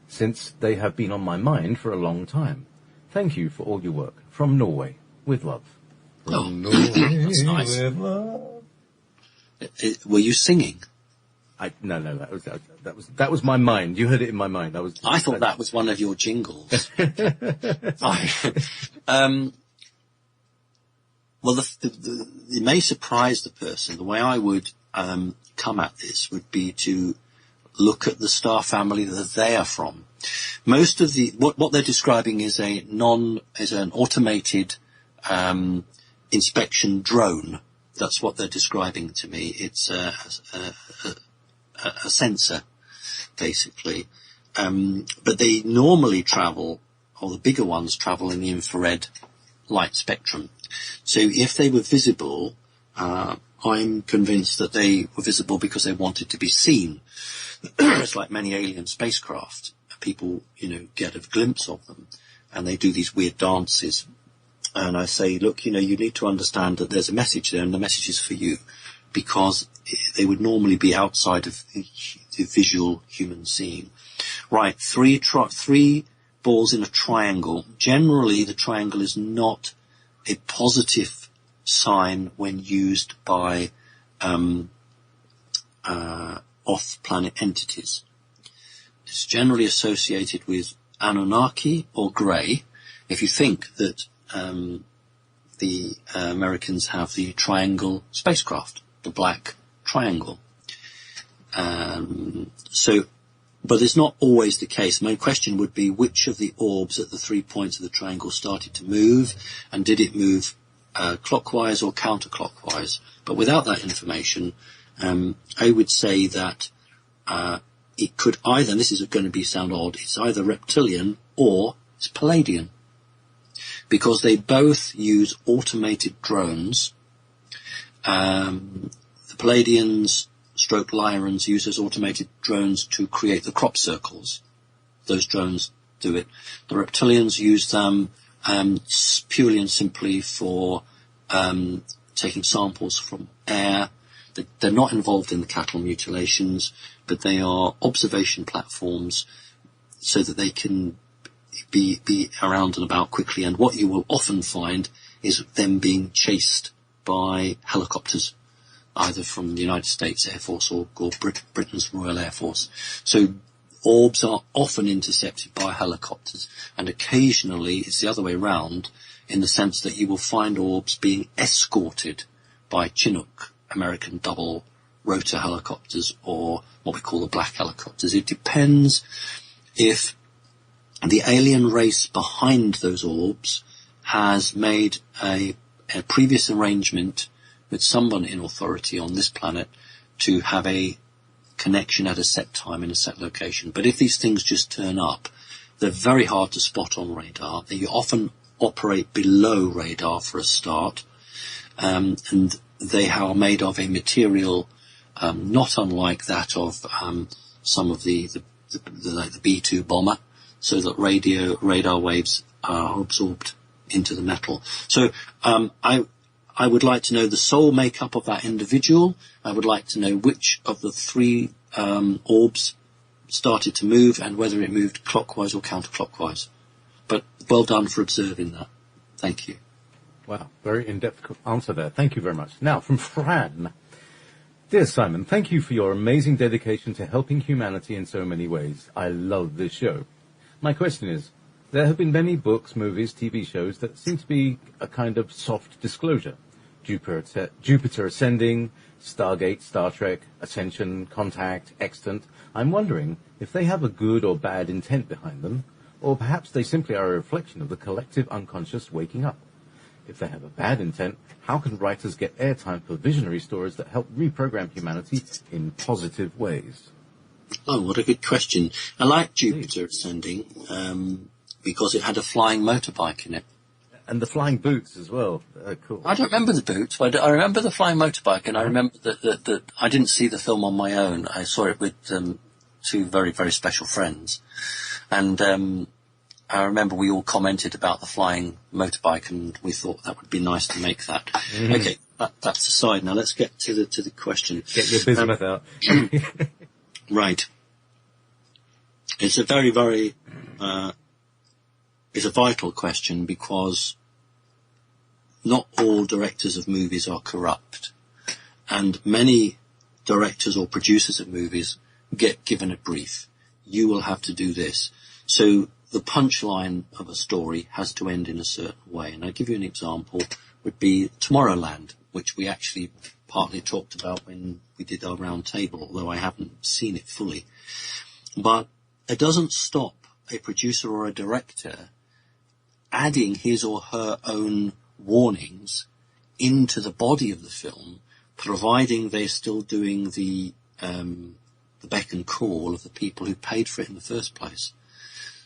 since they have been on my mind for a long time. Thank you for all your work. From Norway, with love. From Norway, that's nice. With love. Were you singing? No, that was my mind. You heard it in my mind. I thought that was one of your jingles. Well, it may surprise the person. The way I would come at this would be to look at the star family that they are from. Most of the what they're describing is an automated inspection drone. That's what they're describing to me. It's a sensor, basically. But they normally travel, or the bigger ones travel in the infrared light spectrum. So if they were visible, I'm convinced that they were visible because they wanted to be seen. It's like many alien spacecraft. People, get a glimpse of them, and they do these weird dances. And I say, look, you need to understand that there's a message there, and the message is for you, because they would normally be outside of the visual human seeing. Right, three balls in a triangle. Generally, the triangle is not a positive sign when used by off-planet entities. It's generally associated with Anunnaki or Grey. If you think that the Americans have the triangle spacecraft, the black triangle. But it's not always the case. My question would be, which of the orbs at the 3 points of the triangle started to move, and did it move clockwise or counterclockwise? But without that information, I would say that it could either, and this is going to sound odd, it's either reptilian or it's Palladian, because they both use automated drones. The Palladians / Lyrans uses automated drones to create the crop circles. Those drones do it. The reptilians use them purely and simply for taking samples from air. They're not involved in the cattle mutilations, but they are observation platforms so that they can be around and about quickly. And what you will often find is them being chased by helicopters, either from the United States Air Force or Britain's Royal Air Force. So orbs are often intercepted by helicopters, and occasionally it's the other way round, in the sense that you will find orbs being escorted by Chinook, American double rotor helicopters, or what we call the black helicopters. It depends if the alien race behind those orbs has made a previous arrangement with someone in authority on this planet to have a connection at a set time in a set location. But if these things just turn up, they're very hard to spot on radar. They often operate below radar for a start, and they are made of a material not unlike that of some of the B-2 bomber, so that radar waves are absorbed into the metal. So I would like to know the soul makeup of that individual. I would like to know which of the three orbs started to move and whether it moved clockwise or counterclockwise. But well done for observing that. Thank you. Wow, very in-depth answer there. Thank you very much. Now, from Fran. Dear Simon, thank you for your amazing dedication to helping humanity in so many ways. I love this show. My question is, there have been many books, movies, TV shows that seem to be a kind of soft disclosure. Jupiter Ascending, Stargate, Star Trek, Ascension, Contact, Extant. I'm wondering if they have a good or bad intent behind them, or perhaps they simply are a reflection of the collective unconscious waking up. If they have a bad intent, how can writers get airtime for visionary stories that help reprogram humanity in positive ways? Oh, what a good question. I like Jupiter Ascending because it had a flying motorbike in it. And the flying boots as well. Cool. I don't remember the boots, but I remember the flying motorbike, and I remember that I didn't see the film on my own. I saw it with two very, very special friends. And I remember we all commented about the flying motorbike, and we thought that would be nice to make that. Mm-hmm. Okay, that's aside. Now let's get to the question. Get your bismuth out. Right. It's a very, very it's a vital question, because not all directors of movies are corrupt, and many directors or producers of movies get given a brief. You will have to do this. So the punchline of a story has to end in a certain way. And I'll give you an example, would be Tomorrowland, which we actually partly talked about when we did our round table, although I haven't seen it fully. But it doesn't stop a producer or a director adding his or her own warnings into the body of the film, providing they're still doing the beck and call of the people who paid for it in the first place.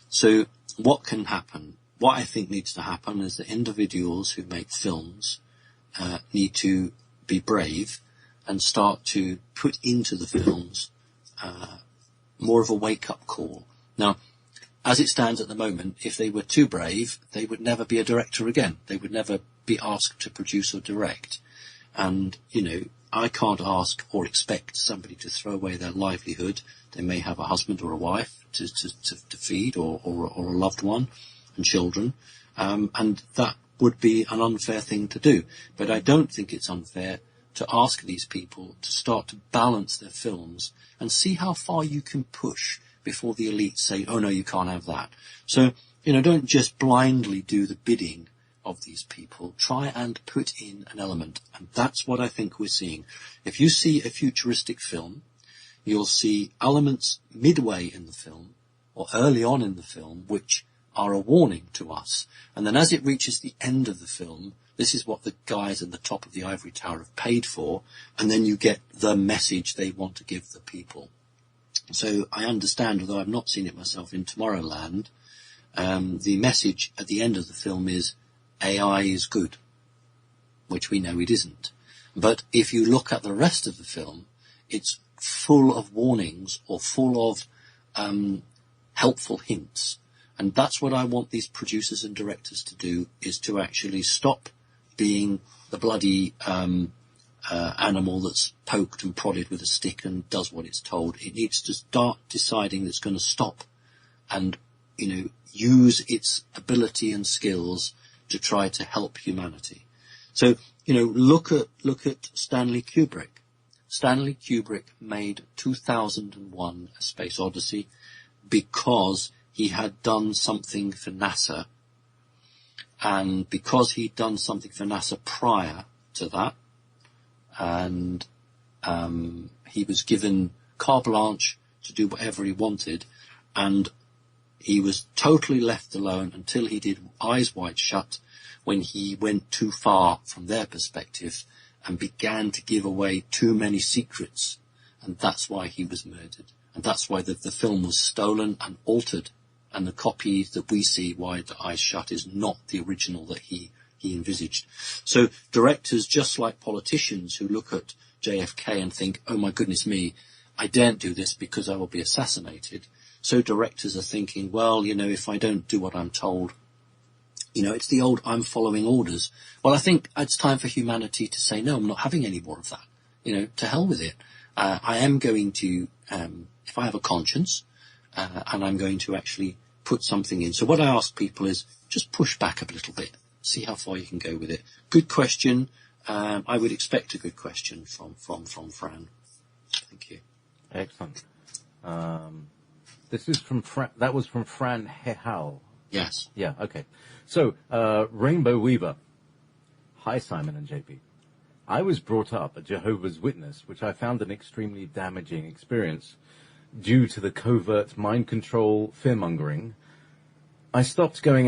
So what can happen? What I think needs to happen is that individuals who make films need to be brave and start to put into the films more of a wake-up call. Now, as it stands at the moment, if they were too brave, they would never be a director again. They would never be asked to produce or direct. And, I can't ask or expect somebody to throw away their livelihood. They may have a husband or a wife to feed or a loved one and children. And that would be an unfair thing to do. But I don't think it's unfair to ask these people to start to balance their films and see how far you can push before the elites say, oh no, you can't have that. So, don't just blindly do the bidding of these people. Try and put in an element. And that's what I think we're seeing. If you see a futuristic film, you'll see elements midway in the film or early on in the film which are a warning to us. And then as it reaches the end of the film, this is what the guys at the top of the ivory tower have paid for, and then you get the message they want to give the people. So I understand, although I've not seen it myself in Tomorrowland, the message at the end of the film is AI is good, which we know it isn't. But if you look at the rest of the film, it's full of warnings or full of helpful hints. And that's what I want these producers and directors to do, is to actually stop being the bloody animal that's poked and prodded with a stick and does what it's told. It needs to start deciding that it's going to stop and, use its ability and skills to try to help humanity. So, look at Stanley Kubrick. Stanley Kubrick made 2001: A Space Odyssey because he had done something for NASA, and because he'd done something for NASA prior to that, and he was given carte blanche to do whatever he wanted, and he was totally left alone until he did Eyes Wide Shut, when he went too far from their perspective and began to give away too many secrets. And that's why he was murdered. And that's why the film was stolen and altered. And the copy that we see, Wide Eyes Shut, is not the original that he envisaged. So directors, just like politicians who look at JFK and think, oh my goodness me, I daren't do this because I will be assassinated. So directors are thinking, well, if I don't do what I'm told, it's the old I'm following orders. Well, I think it's time for humanity to say, no, I'm not having any more of that. To hell with it. I am going to, if I have a conscience, and I'm going to actually put something in. So what I ask people is just push back a little bit, see how far you can go with it. Good question. I would expect a good question from Fran. Thank you. Excellent. This is from that was from Fran Hehal. Yes. Yeah, okay. So, Rainbow Weaver. Hi, Simon and JP. I was brought up a Jehovah's Witness, which I found an extremely damaging experience due to the covert mind control, fear-mongering. I stopped going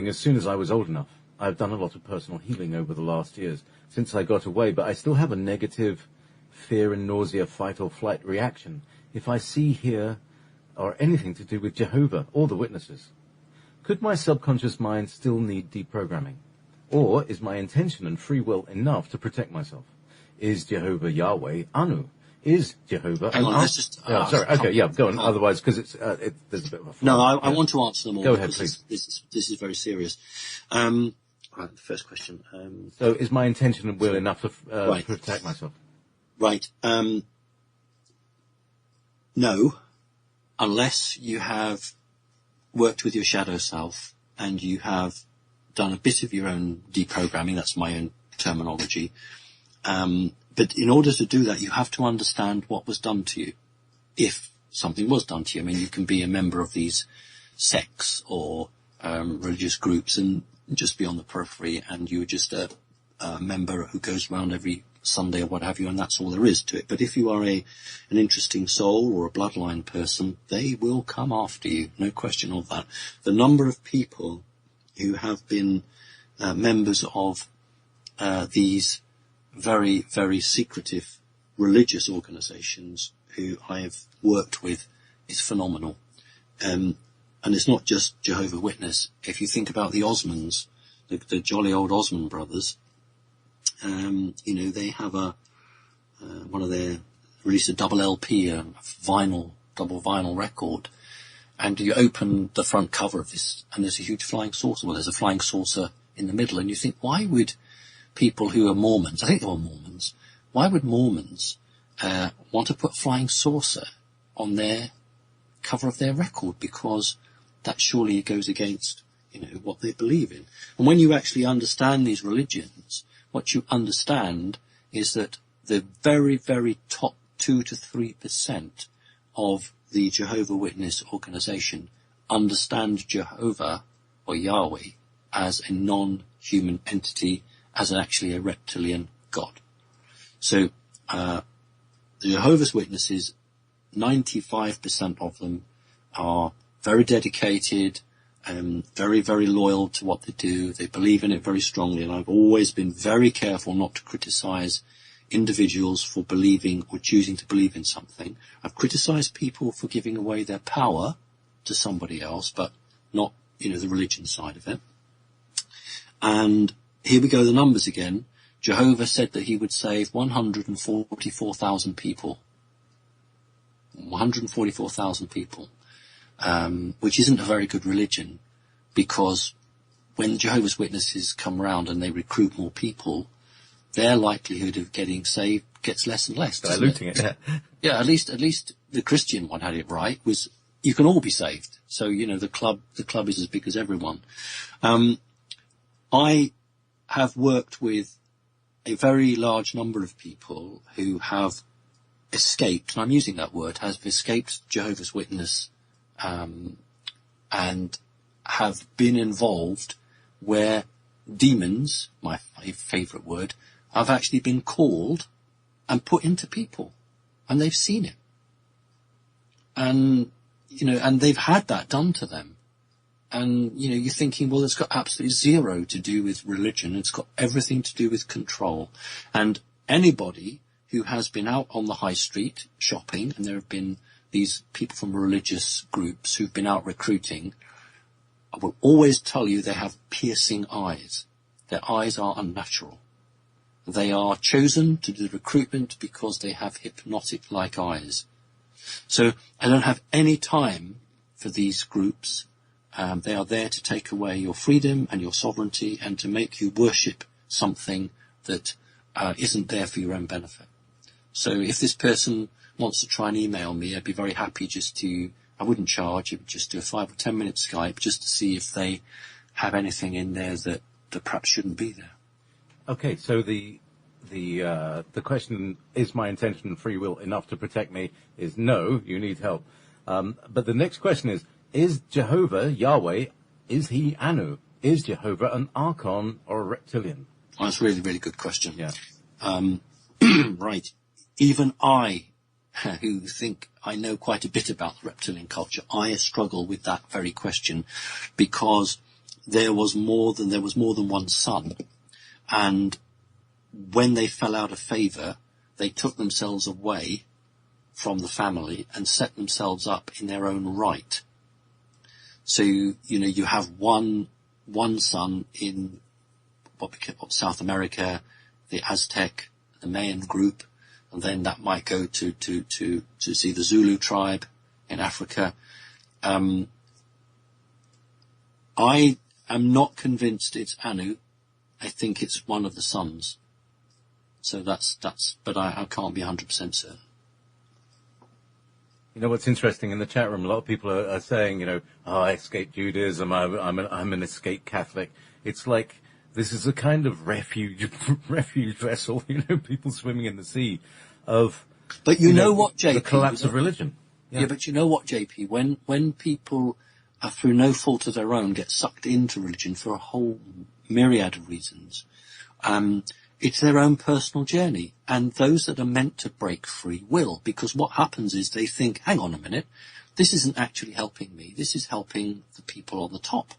as soon as I was old enough. I've done a lot of personal healing over the last years since I got away, but I still have a negative fear and nausea, fight or flight reaction if I see, hear, or anything to do with Jehovah or the witnesses. Could my subconscious mind still need deprogramming? Or is my intention and free will enough to protect myself? Is Jehovah Yahweh Anu? Is Jehovah... Hang on, let's just... sorry, okay, yeah, go on. Otherwise, because there's a bit of a... No, I want to answer them all. Go ahead, please. This is very serious. Right, the first question. So is my intention and will enough to protect myself? Right. No, unless you have worked with your shadow self and you have done a bit of your own deprogramming. That's my own terminology. But in order to do that, you have to understand what was done to you. If something was done to you, I mean, you can be a member of these sects or religious groups and just be on the periphery, and you're just a member who goes around every Sunday or what have you, and that's all there is to it. But if you are an interesting soul or a bloodline person, they will come after you, no question of that. The number of people who have been members of these very, very secretive religious organisations who I have worked with is phenomenal. And it's not just Jehovah's Witness. If you think about the Osmonds, the jolly old Osmond brothers, they have one of their released a double LP, a double vinyl record, and you open the front cover of this, and there's a huge flying saucer. Well, there's a flying saucer in the middle, and you think, why would people who are Mormons, I think they were Mormons, why would Mormons want to put flying saucer on their cover of their record? Because that surely goes against, what they believe in. And when you actually understand these religions, what you understand is that the very, very top 2 to 3% of the Jehovah's Witness organization understand Jehovah or Yahweh as a non-human entity, as actually a reptilian god. So the Jehovah's Witnesses, 95% of them are very dedicated and very, very loyal to what they do. They believe in it very strongly, and I've always been very careful not to criticize individuals for believing or choosing to believe in something. I've criticized people for giving away their power to somebody else, but not, the religion side of it. And here we go, the numbers again. Jehovah said that he would save 144,000 people. 144,000 people. Which isn't a very good religion, because when the Jehovah's Witnesses come round and they recruit more people, their likelihood of getting saved gets less and less. Diluting it. Yeah, at least the Christian one had it right, was you can all be saved. So, the club is as big as everyone. I have worked with a very large number of people who have escaped, and I'm using that word, have escaped Jehovah's Witness, and have been involved where demons, my favourite word, have actually been called and put into people, and they've seen it. And, and they've had that done to them. And, you're thinking, well, it's got absolutely zero to do with religion. It's got everything to do with control. And anybody who has been out on the high street shopping, and there have been these people from religious groups who've been out recruiting, I will always tell you they have piercing eyes. Their eyes are unnatural. They are chosen to do recruitment because they have hypnotic-like eyes. So I don't have any time for these groups. They are there to take away your freedom and your sovereignty and to make you worship something that isn't there for your own benefit. So if this person wants to try and email me, I'd be very happy I wouldn't charge, I would just do a 5 or 10 minute Skype just to see if they have anything in there that perhaps shouldn't be there. Okay, so the question, is my intention and free will enough to protect me, is no, you need help. But the next question is Jehovah, Yahweh, is he Anu? Is Jehovah an archon or a reptilian? Oh, that's a really, really good question. Yeah. Right. Even I, who think I know quite a bit about the reptilian culture, I struggle with that very question, because there was more than one son, and when they fell out of favour, they took themselves away from the family and set themselves up in their own right. So you have one son in what South America, the Aztec, the Mayan group, and then that might go to see the Zulu tribe in Africa. I am not convinced it's Anu. I think it's one of the sons. So but I can't be 100% certain. You know what's interesting in the chat room? A lot of people are saying, I escaped Judaism. I'm an escaped Catholic. It's like this is a kind of refuge vessel. People swimming in the sea of. But you know what, JP? The collapse of religion. Yeah, but you know what, JP? When people are through no fault of their own get sucked into religion for a whole myriad of reasons, It's their own personal journey. And those that are meant to break free will, because what happens is they think, hang on a minute, this isn't actually helping me. This is helping the people on the top.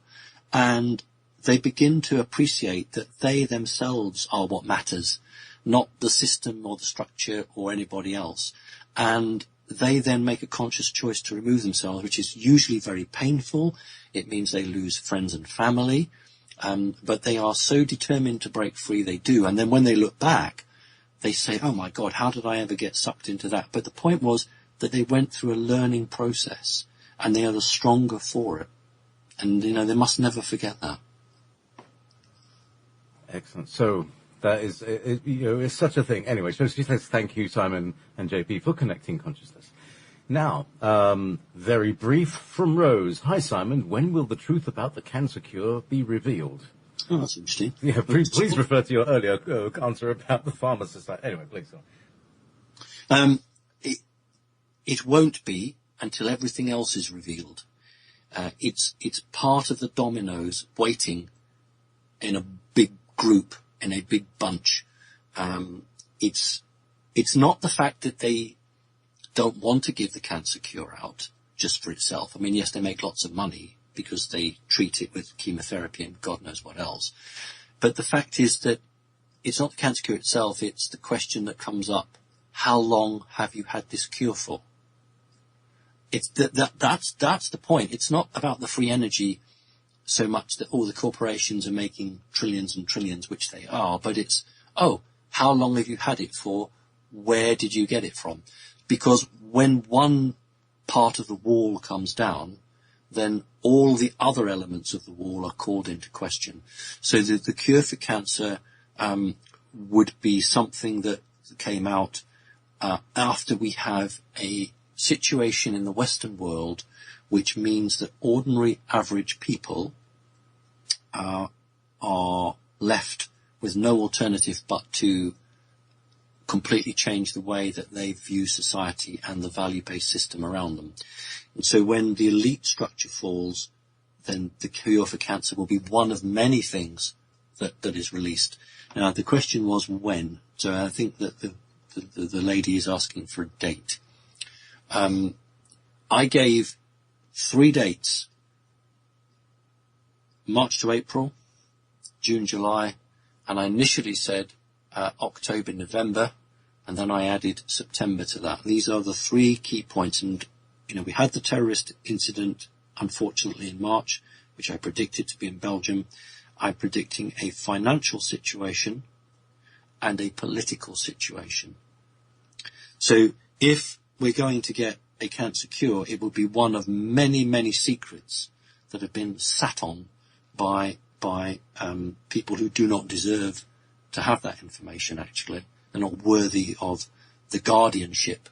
And they begin to appreciate that they themselves are what matters, not the system or the structure or anybody else. And they then make a conscious choice to remove themselves, which is usually very painful. It means they lose friends and family. But they are so determined to break free, they do. And then when they look back, they say, oh my God, how did I ever get sucked into that? But the point was that they went through a learning process, and they are the stronger for it. And, they must never forget that. Excellent. So that is, it's such a thing. Anyway, so she says thank you, Simon and JP, for connecting consciousness. Now, very brief from Rose. Hi, Simon. When will the truth about the cancer cure be revealed? Oh, that's interesting. Yeah, please refer to your earlier answer about the Pharma Society. Anyway, please go on. It won't be until everything else is revealed. It's part of the dominoes waiting in a big group, in a big bunch. It's not the fact that they don't want to give the cancer cure out just for itself. I mean, yes, they make lots of money because they treat it with chemotherapy and God knows what else. But the fact is that it's not the cancer cure itself, it's the question that comes up, how long have you had this cure for? It's that's the point. It's not about the free energy so much that all the corporations are making trillions and trillions, which they are, but it's, how long have you had it for? Where did you get it from? Because when one part of the wall comes down, then all the other elements of the wall are called into question. So the cure for cancer would be something that came out after we have a situation in the Western world which means that ordinary average people are left with no alternative but to completely change the way that they view society and the value-based system around them. And so when the elite structure falls, then the cure for cancer will be one of many things that is released. Now, the question was when. So I think that the lady is asking for a date. I gave 3 dates: March to April, June, July, and I initially said October, November, and then I added September to that. These are the 3 key points. And, we had the terrorist incident, unfortunately, in March, which I predicted to be in Belgium. I'm predicting a financial situation and a political situation. So if we're going to get a cancer cure, it will be one of many, many secrets that have been sat on by people who do not deserve to have that information, actually. They're not worthy of the guardianship.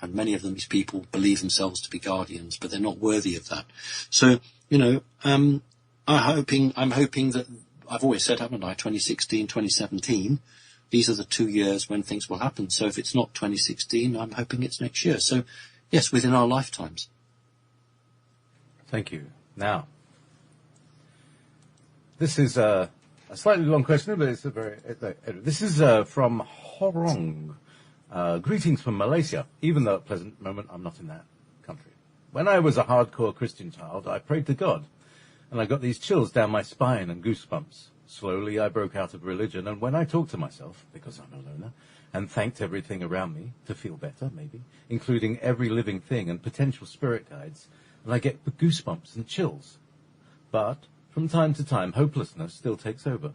And many of these people believe themselves to be guardians, but they're not worthy of that. So, I'm hoping that, I've always said, haven't I, 2016, 2017, these are the 2 years when things will happen. So if it's not 2016, I'm hoping it's next year. So, yes, within our lifetimes. Thank you. Now, this is a slightly long question, but it's this is from Horong. Greetings from Malaysia, even though at present moment I'm not in that country. When I was a hardcore Christian child, I prayed to God, and I got these chills down my spine and goosebumps. Slowly I broke out of religion, and when I talked to myself, because I'm a loner, and thanked everything around me to feel better, maybe, including every living thing and potential spirit guides, and I get goosebumps and chills. But from time to time, hopelessness still takes over.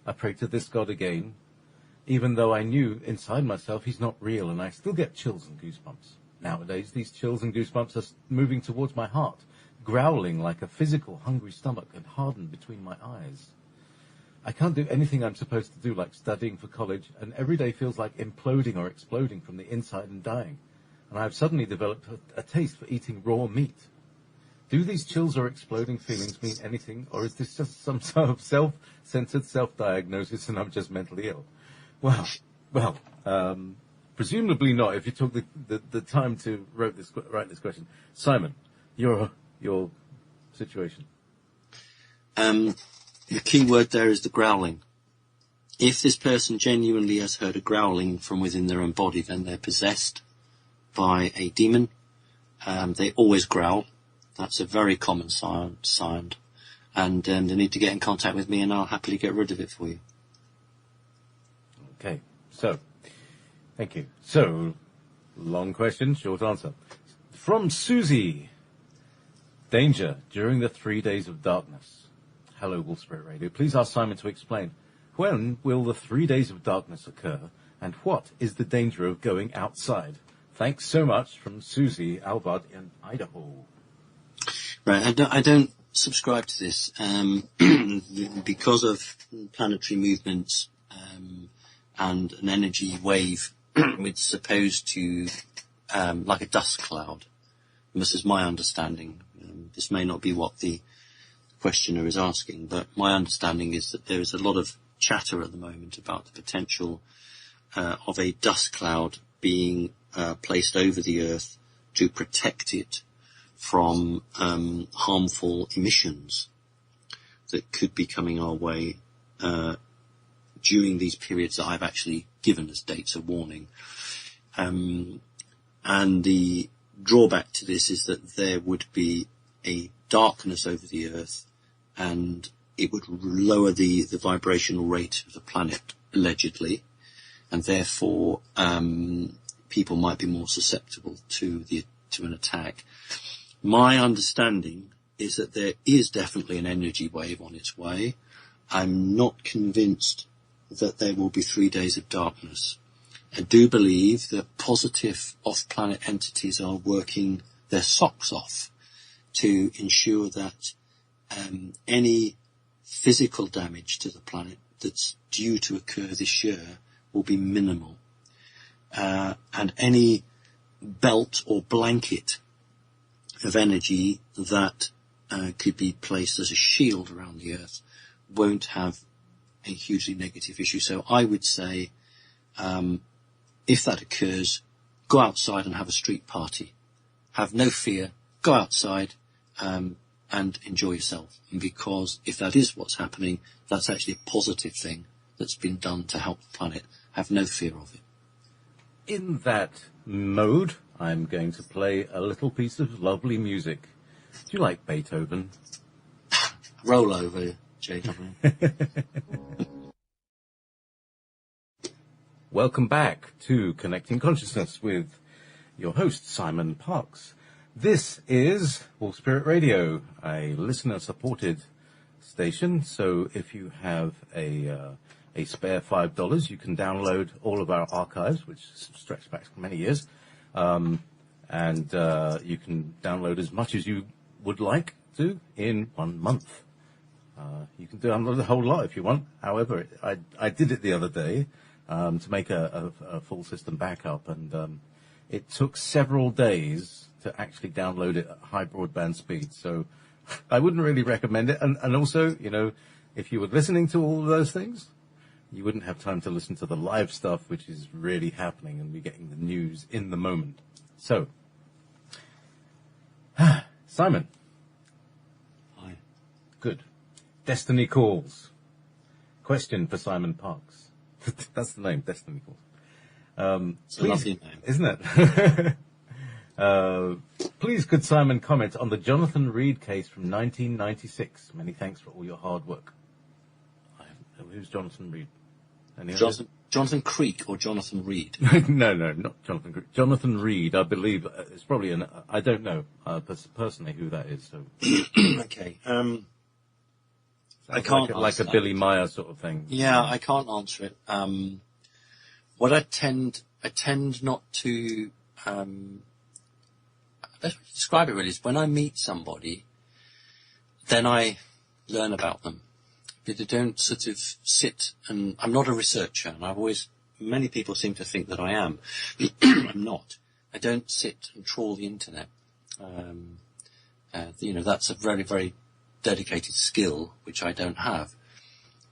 I pray to this God again, even though I knew inside myself he's not real, and I still get chills and goosebumps. Nowadays, these chills and goosebumps are moving towards my heart, growling like a physical hungry stomach and hardened between my eyes. I can't do anything I'm supposed to do, like studying for college, and every day feels like imploding or exploding from the inside and dying. And I've suddenly developed a taste for eating raw meat. Do these chills or exploding feelings mean anything, or is this just some sort of self-censored self-diagnosis and I'm just mentally ill? Well, presumably not, if you took the time to write this question. Simon, your situation. The key word there is the growling. If this person genuinely has heard a growling from within their own body, then they're possessed by a demon. They always growl. That's a very common sign. And they need to get in contact with me, and I'll happily get rid of it for you. Okay, so, thank you. So, long question, short answer. From Susie. Danger during the 3 days of darkness. Hello, Wolf Spirit Radio. Please ask Simon to explain. When will the 3 days of darkness occur, and what is the danger of going outside? Thanks so much, from Susie Albert in Idaho. Right, I don't subscribe to this because of planetary movements and an energy wave. It's supposed to, like a dust cloud. This is my understanding. This may not be what the questioner is asking, but my understanding is that there is a lot of chatter at the moment about the potential of a dust cloud being placed over the Earth to protect it from harmful emissions that could be coming our way during these periods that I've actually given as dates of warning. And the drawback to this is that there would be a darkness over the Earth, and it would lower the vibrational rate of the planet, allegedly, and therefore people might be more susceptible to an attack. My understanding is that there is definitely an energy wave on its way. I'm not convinced that there will be 3 days of darkness. I do believe that positive off-planet entities are working their socks off to ensure that any physical damage to the planet that's due to occur this year will be minimal. And any belt or blanket of energy that could be placed as a shield around the Earth won't have a hugely negative issue. So I would say, if that occurs, go outside and have a street party. Have no fear, go outside and enjoy yourself. And because if that is what's happening, that's actually a positive thing that's been done to help the planet. Have no fear of it. In that mode, I'm going to play a little piece of lovely music. Do you like Beethoven? Roll over, J.W. Welcome back to Connecting Consciousness with your host, Simon Parkes. This is Wolf Spirit Radio, a listener-supported station. So if you have a spare $5, you can download all of our archives, which stretch back many years. And you can download as much as you would like to in 1 month. You can download the whole lot if you want. However, I did it the other day to make a full system backup, and it took several days to actually download it at high broadband speed. So I wouldn't really recommend it. And also, you know, if you were listening to all of those things, you wouldn't have time to listen to the live stuff, which is really happening, and we're getting the news in the moment. So, Simon. Hi. Good. Destiny Calls. Question for Simon Parkes. That's the name, Destiny Calls. It's a lovely name. Isn't it? Please could Simon comment on the Jonathan Reed case from 1996? Many thanks for all your hard work. Who's Jonathan Reed? Jonathan Creek or Jonathan Reed? No, not Jonathan Creek. Jonathan Reed, I believe, it's probably I don't know personally who that is. So. Okay. I can't like a Billy Meyer sort of thing. Yeah, I can't answer it. What I tend not to, let's describe it really, is when I meet somebody, then I learn about them. But I don't sort of sit and, I'm not a researcher, and many people seem to think that I am. I'm not. I don't sit and trawl the internet. That's a very, very dedicated skill, which I don't have.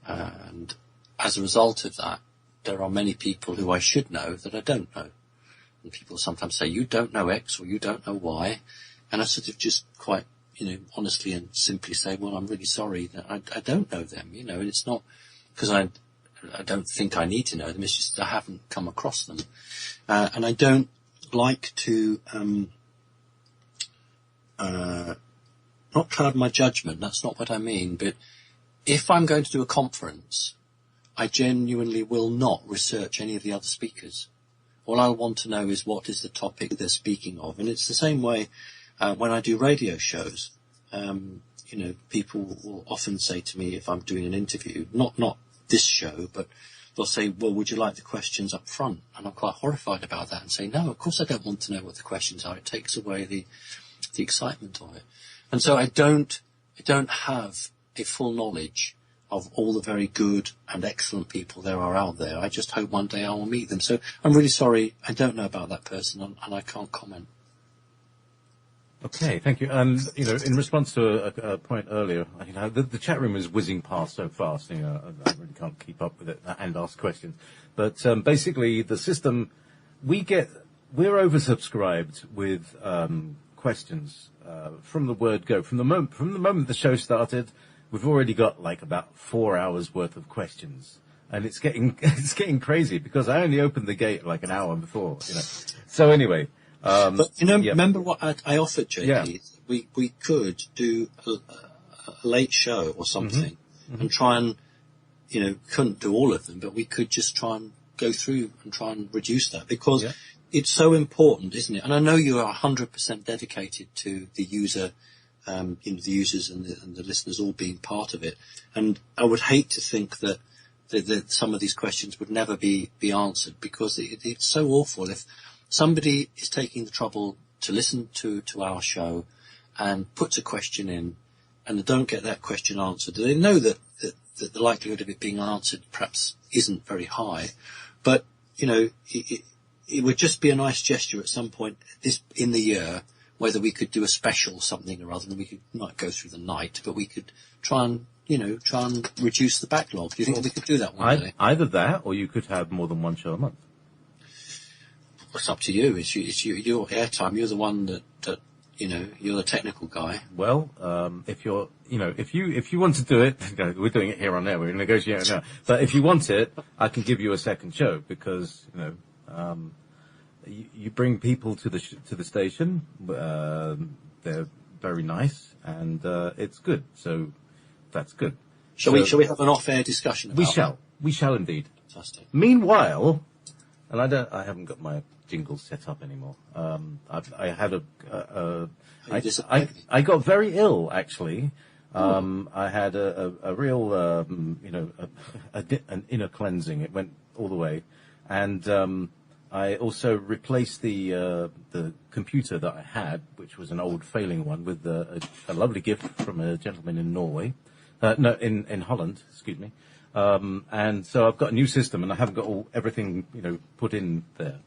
And as a result of that, there are many people who I should know that I don't know. And people sometimes say, you don't know X or you don't know Y. And I sort of just quite, honestly and simply say, well, I'm really sorry that I don't know them, and it's not because I I don't think I need to know them. It's just I haven't come across them, and I don't like to not cloud my judgment. That's not what I mean. But if I'm going to do a conference, I genuinely will not research any of the other speakers. All I want to know is what is the topic they're speaking of. And it's the same way when I do radio shows. People will often say to me if I'm doing an interview, not this show, but they'll say, well, would you like the questions up front? And I'm quite horrified about that and say, no, of course I don't want to know what the questions are. It takes away the excitement of it. And so I don't have a full knowledge of all the very good and excellent people there are out there. I just hope one day I will meet them. So I'm really sorry, I don't know about that person, and I can't comment. Okay, thank you. And, in response to a point earlier, the chat room is whizzing past so fast, I really can't keep up with it and ask questions. But basically, the system, we're oversubscribed with questions from the word go. From the moment the show started, we've already got like about 4 hours worth of questions. And it's getting crazy because I only opened the gate like an hour before, So anyway... but remember what I offered, JP? Yeah. We could do a late show or something, and try and, couldn't do all of them, but we could just try and go through and try and reduce that because it's so important, isn't it? And I know you are 100% dedicated to the user, the users and the listeners all being part of it. And I would hate to think that some of these questions would never be answered because it's so awful if somebody is taking the trouble to listen to our show and puts a question in and they don't get that question answered. They know that the likelihood of it being answered perhaps isn't very high, but, it would just be a nice gesture at some point in the year, whether we could do a special something or other, and we could not go through the night, but we could try and reduce the backlog. Do you think we could do that one day? Either that, or you could have more than one show a month. It's up to you. It's your airtime. You're the one that you're the technical guy. Well, if you want to do it, we're doing it here on there. We're negotiating now. But if you want it, I can give you a second show because you bring people to the station. They're very nice and it's good. So that's good. Shall we have an off-air discussion about that? We shall indeed. Fantastic. Meanwhile, and I haven't got my jingle set up anymore. I got very ill actually. I had a real, an inner cleansing. It went all the way, and I also replaced the computer that I had, which was an old failing one, with a lovely gift from a gentleman in Norway, in Holland, excuse me. And so I've got a new system, and I haven't got everything put in there.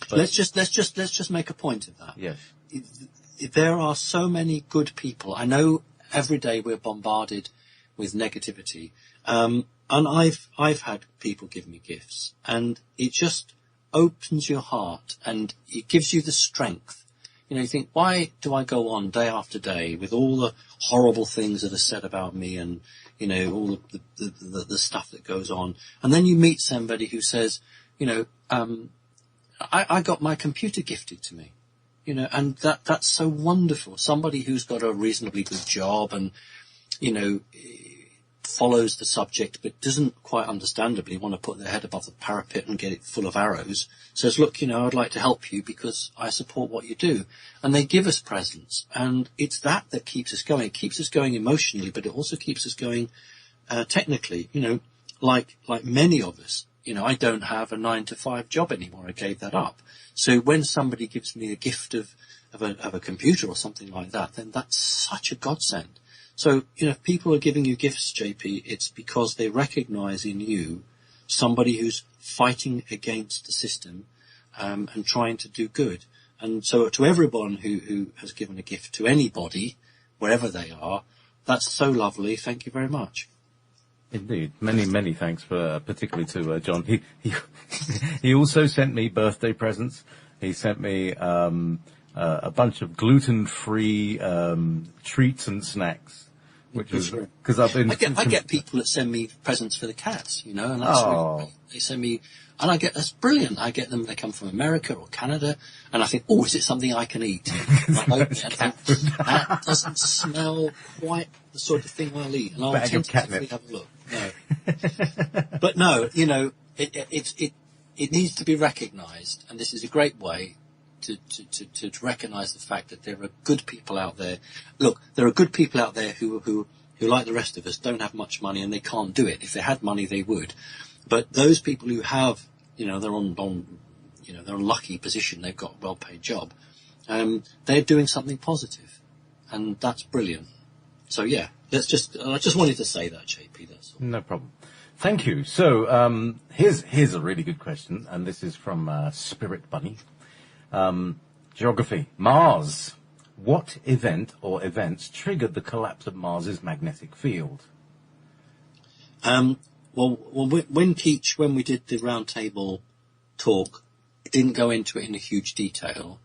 But let's just make a point of that. Yes. There are so many good people. I know every day we're bombarded with negativity, and I've had people give me gifts, and it just opens your heart and it gives you the strength. You think, why do I go on day after day with all the horrible things that are said about me and all the stuff that goes on, and then you meet somebody who says, I got my computer gifted to me, and that's so wonderful. Somebody who's got a reasonably good job and, follows the subject but doesn't quite understandably want to put their head above the parapet and get it full of arrows, says, look, I'd like to help you because I support what you do. And they give us presents, and it's that keeps us going. It keeps us going emotionally, but it also keeps us going technically, like many of us. I don't have a 9-to-5 job anymore. I gave that up. So when somebody gives me a gift of a computer or something like that, then that's such a godsend. So, if people are giving you gifts, JP, it's because they recognize in you somebody who's fighting against the system and trying to do good. And so to everyone who has given a gift to anybody, wherever they are, that's so lovely. Thank you very much. Indeed. Many, many thanks particularly to John. He also sent me birthday presents. He sent me a bunch of gluten-free treats and snacks. which is because I've been. I get people that send me presents for the cats, and that's really great. They send me, and that's brilliant. I get them. They come from America or Canada, and I think, is it something I can eat? That doesn't smell quite the sort of thing I'll eat, and I'll tentatively have a look. No, but no, it needs to be recognised, and this is a great way to recognise the fact that there are good people out there. Look, there are good people out there who like the rest of us don't have much money and they can't do it. If they had money, they would. But those people who have, they're on they're in a lucky position. They've got a well-paid job. They're doing something positive, and that's brilliant. So yeah, I just wanted to say that, JP. That's all. No problem. Thank you. So here's a really good question, and this is from Spirit Bunny. Geography. Mars. What event or events triggered the collapse of Mars's magnetic field? When we did the roundtable talk, it didn't go into it in a huge detail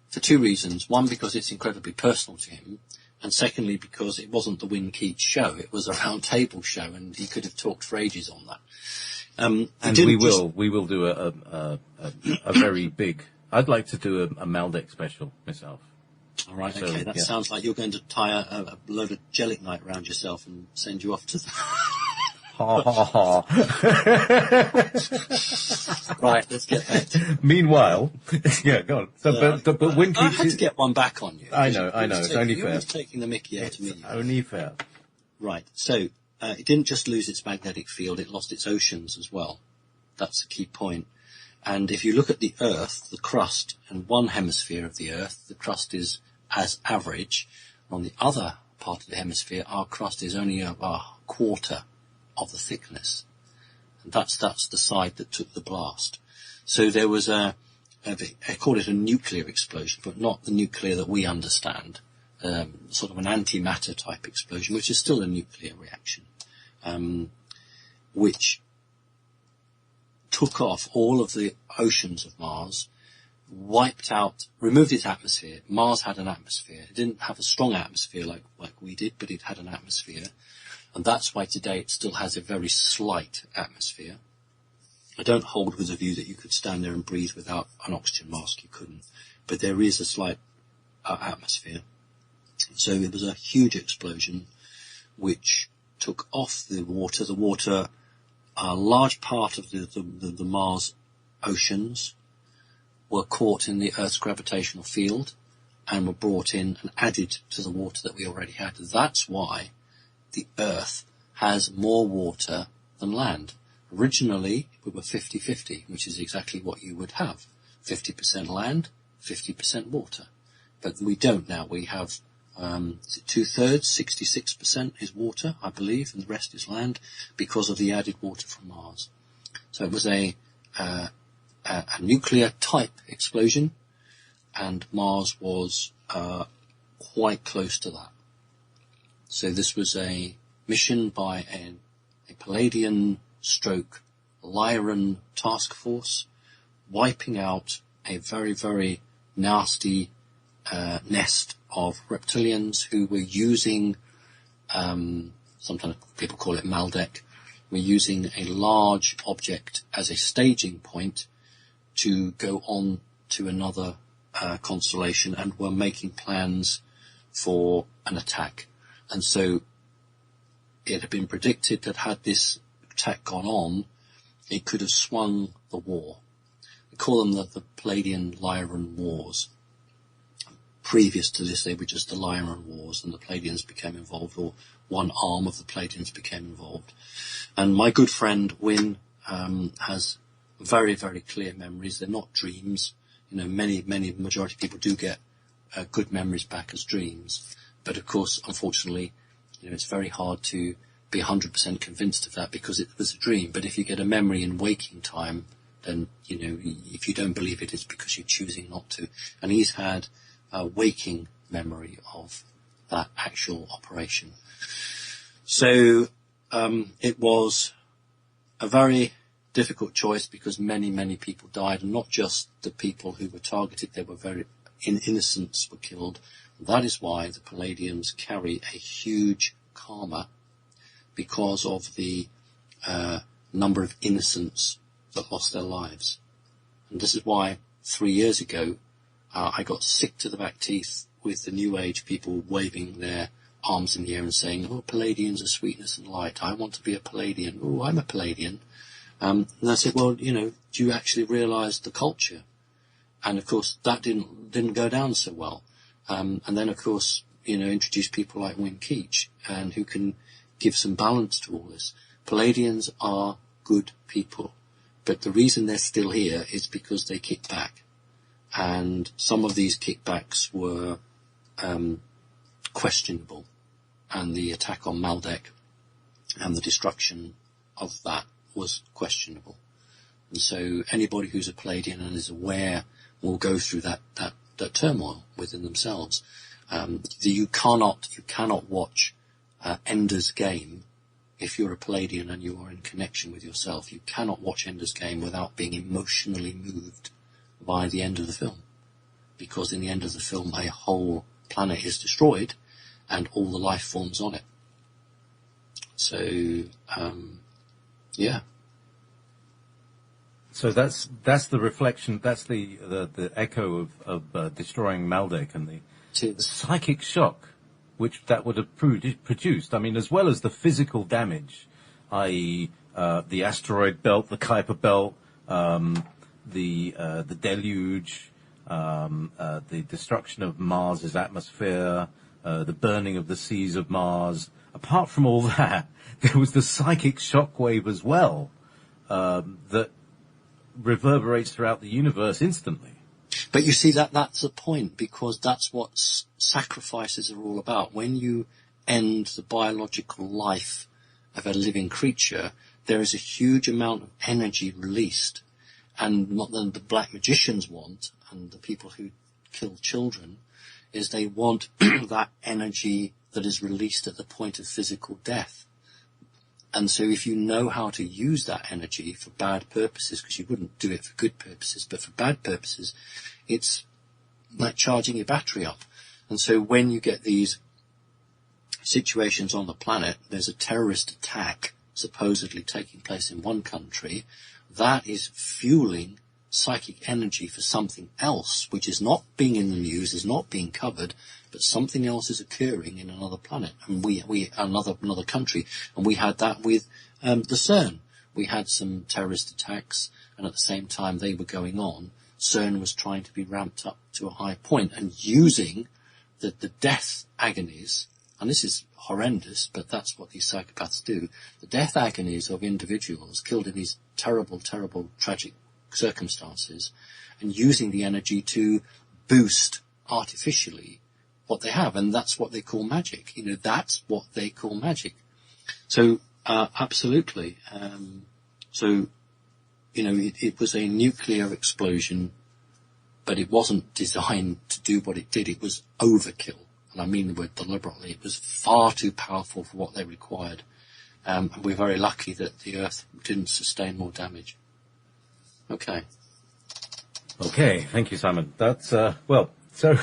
for two reasons. One, because it's incredibly personal to him, and secondly, because it wasn't the Win Keats show. It was a roundtable show, and he could have talked for ages on that. And we will do a very big. I'd like to do a Maldek special myself. All right, okay. That sounds like you're going to tie a load of gelignite around yourself and send you off to. Ha ha ha. Right, let's get back. Meanwhile, yeah, go on. So, but Win Keats. I had to get one back on you. I know. It's only fair. You're taking the mickey out of me. Only fair. Right. So it didn't just lose its magnetic field; it lost its oceans as well. That's a key point. And if you look at the Earth, the crust, in one hemisphere of the Earth, the crust is as average. On the other part of the hemisphere, our crust is only a quarter of the thickness. And that's the side that took the blast. So there was I call it a nuclear explosion, but not the nuclear that we understand. Sort of an antimatter type explosion, which is still a nuclear reaction, which took off all of the oceans of Mars, removed its atmosphere. Mars had an atmosphere. It didn't have a strong atmosphere like we did, but it had an atmosphere. And that's why today it still has a very slight atmosphere. I don't hold with the view that you could stand there and breathe without an oxygen mask. You couldn't. But there is a slight atmosphere. So it was a huge explosion which took off the water. The water, a large part of the Mars oceans were caught in the Earth's gravitational field and were brought in and added to the water that we already had. That's why the Earth has more water than land. Originally, we were 50-50, which is exactly what you would have. 50% land, 50% water. But we don't now. We have, is it 2/3, 66% is water, I believe, and the rest is land because of the added water from Mars. So it was a nuclear type explosion, and Mars was quite close to that. So this was a mission by a Palladian stroke Lyran task force, wiping out a very, very nasty nest of reptilians who were using, sometimes people call it Maldek, were using a large object as a staging point to go on to another constellation, and were making plans for an attack. And so it had been predicted that had this attack gone on, it could have swung the war. We call them the Palladian Lyran Wars. Previous to this, they were just the Lyran Wars, and the Palladians became involved, or one arm of the Palladians became involved. And my good friend Win has very, very clear memories. They're not dreams. Many majority of people do get good memories back as dreams. But of course, unfortunately, it's very hard to be 100% convinced of that because it was a dream. But if you get a memory in waking time, then, if you don't believe it, it's because you're choosing not to. And he's had a waking memory of that actual operation. So it was a very difficult choice because many, many people died, and not just the people who were targeted. There were innocents were killed. That is why the Palladians carry a huge karma because of the number of innocents that lost their lives. And this is why 3 years ago I got sick to the back teeth with the New Age people waving their arms in the air and saying, oh, Palladians are sweetness and light. I want to be a Palladian. Oh, I'm a Palladian. And I said, well, you know, do you actually realise the culture? And, of course, that didn't go down so well. And then, of course, you know, introduce people like Win Keach, and who can give some balance to all this. Palladians are good people. But the reason they're still here is because they kick back. And some of these kickbacks were questionable. And the attack on Maldek and the destruction of that was questionable. And so anybody who's a Palladian and is aware will go through that turmoil within themselves. You cannot watch Ender's Game if you're a Palladian and you are in connection with yourself. You cannot watch Ender's Game without being emotionally moved by the end of the film, because in the end of the film a whole planet is destroyed and all the life forms on it. So yeah. So that's the reflection. That's the echo of destroying Maldek and the psychic shock which that would have produced. I mean, as well as the physical damage, i.e., the asteroid belt, the Kuiper belt, the deluge, the destruction of Mars's atmosphere, the burning of the seas of Mars. Apart from all that, there was the psychic shockwave as well that reverberates throughout the universe instantly. But you see, that's the point, because that's what sacrifices are all about. When you end the biological life of a living creature, there is a huge amount of energy released. And what the black magicians want, and the people who kill children, is they want that energy that is released at the point of physical death. And so if you know how to use that energy for bad purposes, because you wouldn't do it for good purposes, but for bad purposes, it's like charging your battery up. And so when you get these situations on the planet, there's a terrorist attack supposedly taking place in one country, that is fueling psychic energy for something else, which is not being in the news, is not being covered, but something else is occurring in another planet, and another country. And we had that with the CERN. We had some terrorist attacks, and at the same time they were going on, CERN was trying to be ramped up to a high point, and using the death agonies, and this is horrendous, but that's what these psychopaths do, the death agonies of individuals killed in these terrible, terrible, tragic circumstances, and using the energy to boost artificially what they have, and that's what they call magic. You know, that's what they call magic. So absolutely. So you know, it was a nuclear explosion, but it wasn't designed to do what it did. It was overkill, and I mean the word deliberately. It was far too powerful for what they required. And we're very lucky that the Earth didn't sustain more damage. Okay. Okay, thank you, Simon. That's, well, so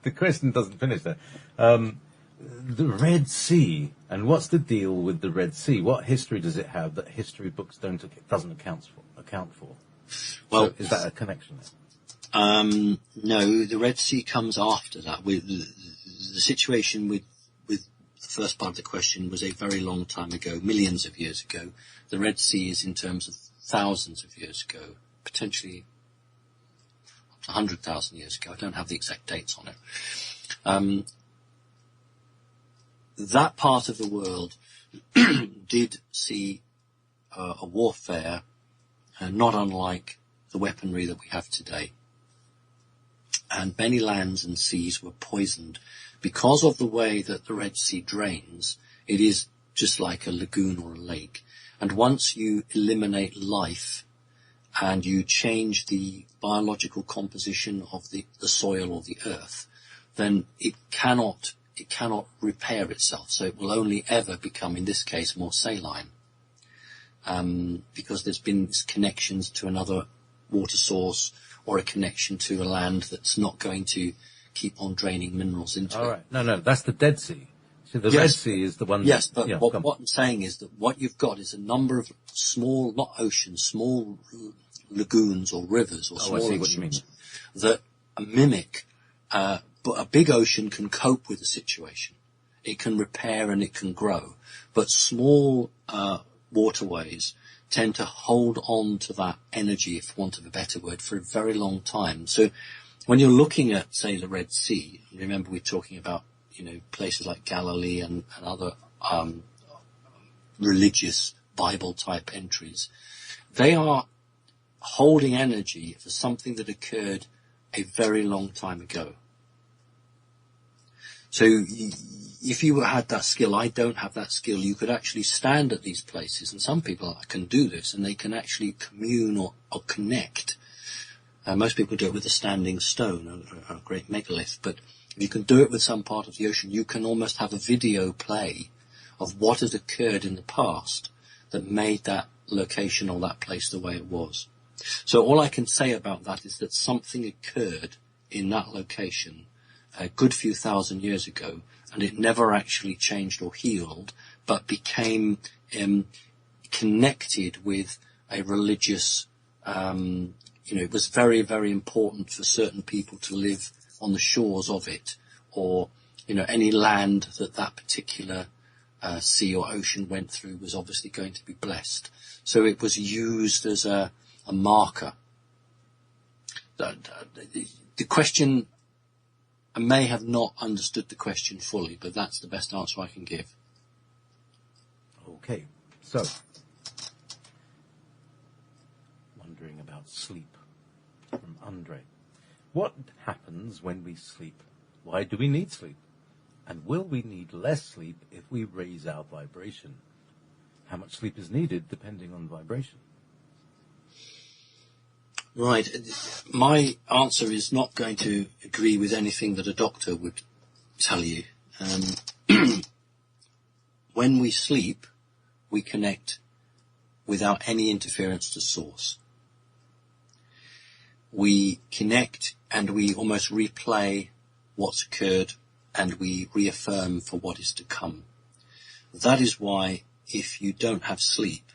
the question doesn't finish there. The Red Sea, and what's the deal with the Red Sea? What history does it have that history books doesn't account for? Well, so is that a connection there? No, the Red Sea comes after that. With the situation with the first part of the question was a very long time ago, millions of years ago. The Red Sea is in terms of thousands of years ago, potentially up to 100,000 years ago. I don't have the exact dates on it. That part of the world did see a warfare not unlike the weaponry that we have today. And many lands and seas were poisoned because of the way that the Red Sea drains. It is just like a lagoon or a lake. And once you eliminate life and you change the biological composition of the soil or the earth, then it cannot repair itself. So it will only ever become, in this case, more saline. Because there's been connections to another water source or a connection to a land that's not going to keep on draining minerals into it. All right. No, that's the Dead Sea. So the Red Sea is the one. Yes, but what I'm saying is that what you've got is a number of small, not oceans, small lagoons or rivers or small oceans that mimic, but a big ocean can cope with the situation. It can repair and it can grow. But small waterways tend to hold on to that energy, if want of a better word, for a very long time. So when you're looking at, say, the Red Sea, remember we're talking about, places like Galilee and other religious Bible-type entries. They are holding energy for something that occurred a very long time ago. So if you had that skill, I don't have that skill, you could actually stand at these places, and some people can do this, and they can actually commune or connect. Most people do it with a standing stone, a great megalith, but if you can do it with some part of the ocean, you can almost have a video play of what has occurred in the past that made that location or that place the way it was. So all I can say about that is that something occurred in that location a good few thousand years ago, and it never actually changed or healed, but became connected with a religious, it was very, very important for certain people to live on the shores of it, or, any land that particular sea or ocean went through was obviously going to be blessed. So it was used as a marker. The question, I may have not understood the question fully, but that's the best answer I can give. Okay, so, wondering about sleep from Andre. What happens when we sleep? Why do we need sleep? And will we need less sleep if we raise our vibration? How much sleep is needed depending on vibration? Right. My answer is not going to agree with anything that a doctor would tell you. When we sleep, we connect without any interference to source. We connect and we almost replay what's occurred, and we reaffirm for what is to come. That is why if you don't have sleep,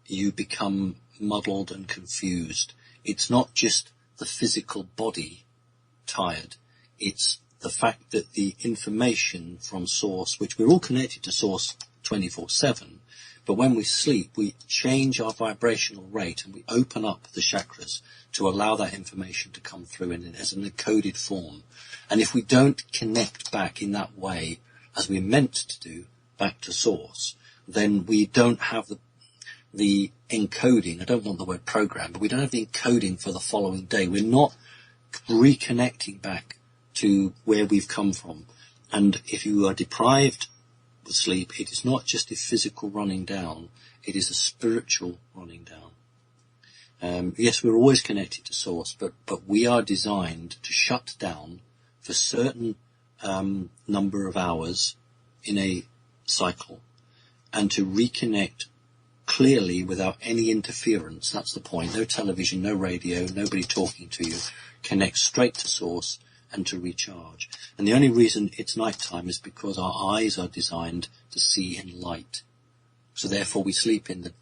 you become muddled and confused. It's not just the physical body tired. It's the fact that the information from source, which we're all connected to source 24/7, but when we sleep, we change our vibrational rate and we open up the chakras to allow that information to come through as an encoded form. And if we don't connect back in that way, as we're meant to do, back to source, then we don't have the encoding. I don't want the word program, but we don't have the encoding for the following day. We're not reconnecting back to where we've come from. And if you are deprived of sleep, it is not just a physical running down, it is a spiritual running down. Yes, we're always connected to source, but we are designed to shut down for certain number of hours in a cycle and to reconnect clearly without any interference. That's the point. No television, no radio, nobody talking to you. Connect straight to source and to recharge. And the only reason it's nighttime is because our eyes are designed to see in light. So therefore we sleep in the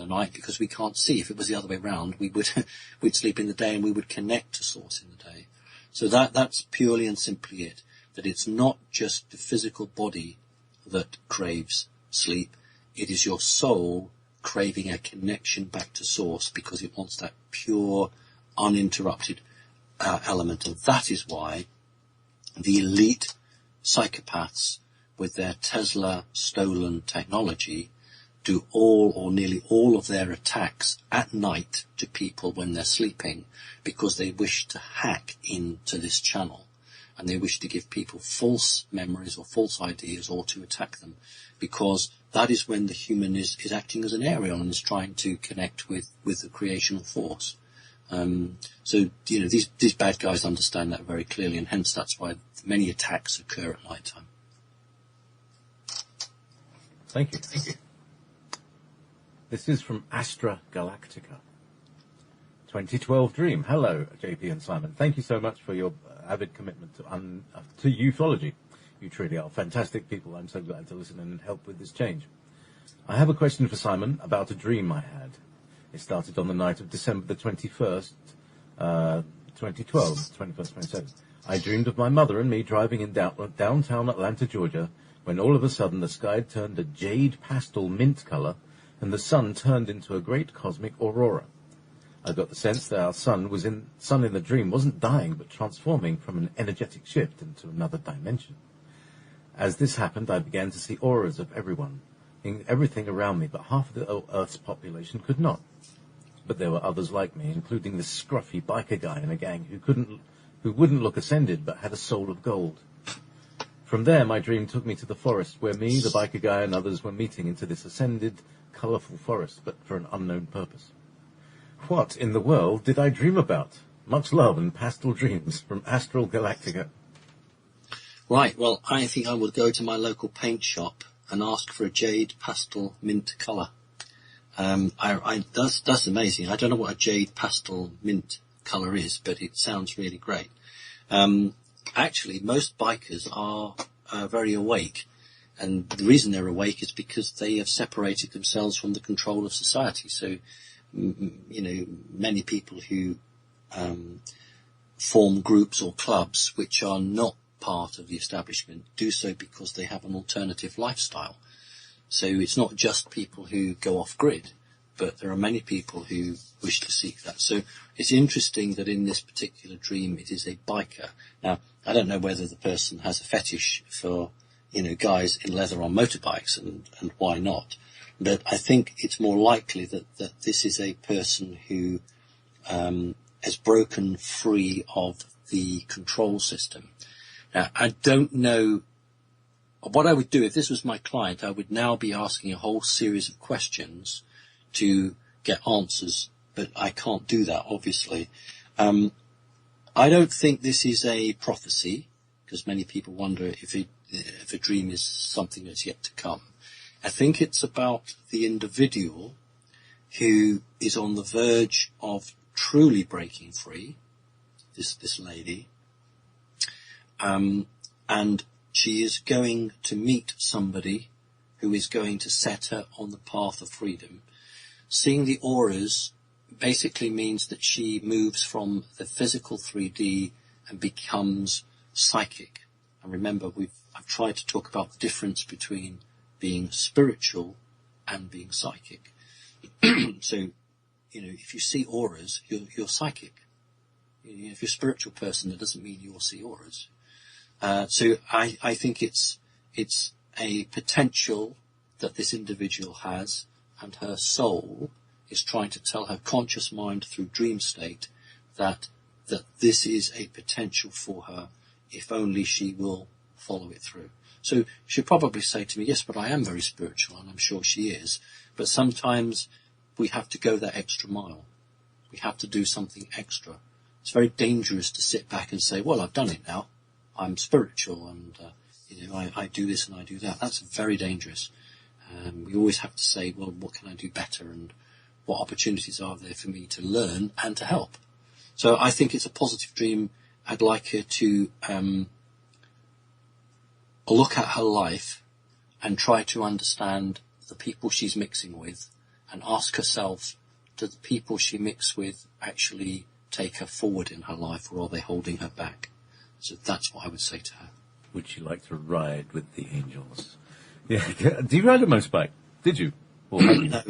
night because we can't see. If it was the other way around, we'd sleep in the day and we would connect to source in the day. So that's purely and simply it. That it's not just the physical body that craves sleep. It is your soul craving a connection back to source because it wants that pure, uninterrupted element. And that is why the elite psychopaths with their Tesla stolen technology do all or nearly all of their attacks at night to people when they're sleeping, because they wish to hack into this channel and they wish to give people false memories or false ideas or to attack them, because that is when the human is acting as an Arion and is trying to connect with the creational force. So these bad guys understand that very clearly, and hence that's why many attacks occur at night time. Thank you. This is from Astra Galactica. 2012 Dream. Hello, JP and Simon. Thank you so much for your avid commitment to ufology. You truly are fantastic people. I'm so glad to listen and help with this change. I have a question for Simon about a dream I had. It started on the night of December the 21st, 2012, 21st, 27th. I dreamed of my mother and me driving in downtown Atlanta, Georgia, when all of a sudden the sky turned a jade pastel mint color and the sun turned into a great cosmic aurora. I got the sense that our sun in the dream wasn't dying but transforming from an energetic shift into another dimension. As this happened, I began to see auras of everything around me, but half of the Earth's population could not. But there were others like me, including this scruffy biker guy in a gang who wouldn't look ascended but had a soul of gold. From there, my dream took me to the forest where me, the biker guy, and others were meeting into this ascended, colourful forest, but for an unknown purpose. What in the world did I dream about? Much love and pastel dreams from Astral Galactica. Right, well, I think I would go to my local paint shop and ask for a jade pastel mint colour. That's amazing. I don't know what a jade pastel mint colour is, but it sounds really great. Actually, most bikers are very awake, and the reason they're awake is because they have separated themselves from the control of society. So, many people who form groups or clubs which are not part of the establishment do so because they have an alternative lifestyle. So it's not just people who go off grid, but there are many people who wish to seek that. So it's interesting that in this particular dream it is a biker. Now, I don't know whether the person has a fetish for, guys in leather on motorbikes and why not. But I think it's more likely that this is a person who has broken free of the control system. Now, I don't know what I would do if this was my client. I would now be asking a whole series of questions to get answers, but I can't do that, obviously. I don't think this is a prophecy, because many people wonder if a dream is something that's yet to come. I think it's about the individual who is on the verge of truly breaking free, this lady, and she is going to meet somebody who is going to set her on the path of freedom. Seeing the auras basically means that she moves from the physical 3D and becomes psychic. And remember, I've tried to talk about the difference between being spiritual and being psychic. So, if you see auras, you're psychic. If you're a spiritual person, that doesn't mean you'll see auras. So I think it's a potential that this individual has, and her soul is trying to tell her conscious mind through dream state that this is a potential for her if only she will follow it through. So she'll probably say to me, yes, but I am very spiritual, and I'm sure she is. But sometimes we have to go that extra mile. We have to do something extra. It's very dangerous to sit back and say, well, I've done it now. I'm spiritual, and I do this and I do that. That's very dangerous. We always have to say, well, what can I do better, and what opportunities are there for me to learn and to help? So I think it's a positive dream. I'd like her to look at her life and try to understand the people she's mixing with, and ask herself, do the people she mixes with actually take her forward in her life, or are they holding her back? So that's what I would say to her. Would she like to ride with the angels? Yeah. Do you ride a motorbike? Did you? Or have you? No.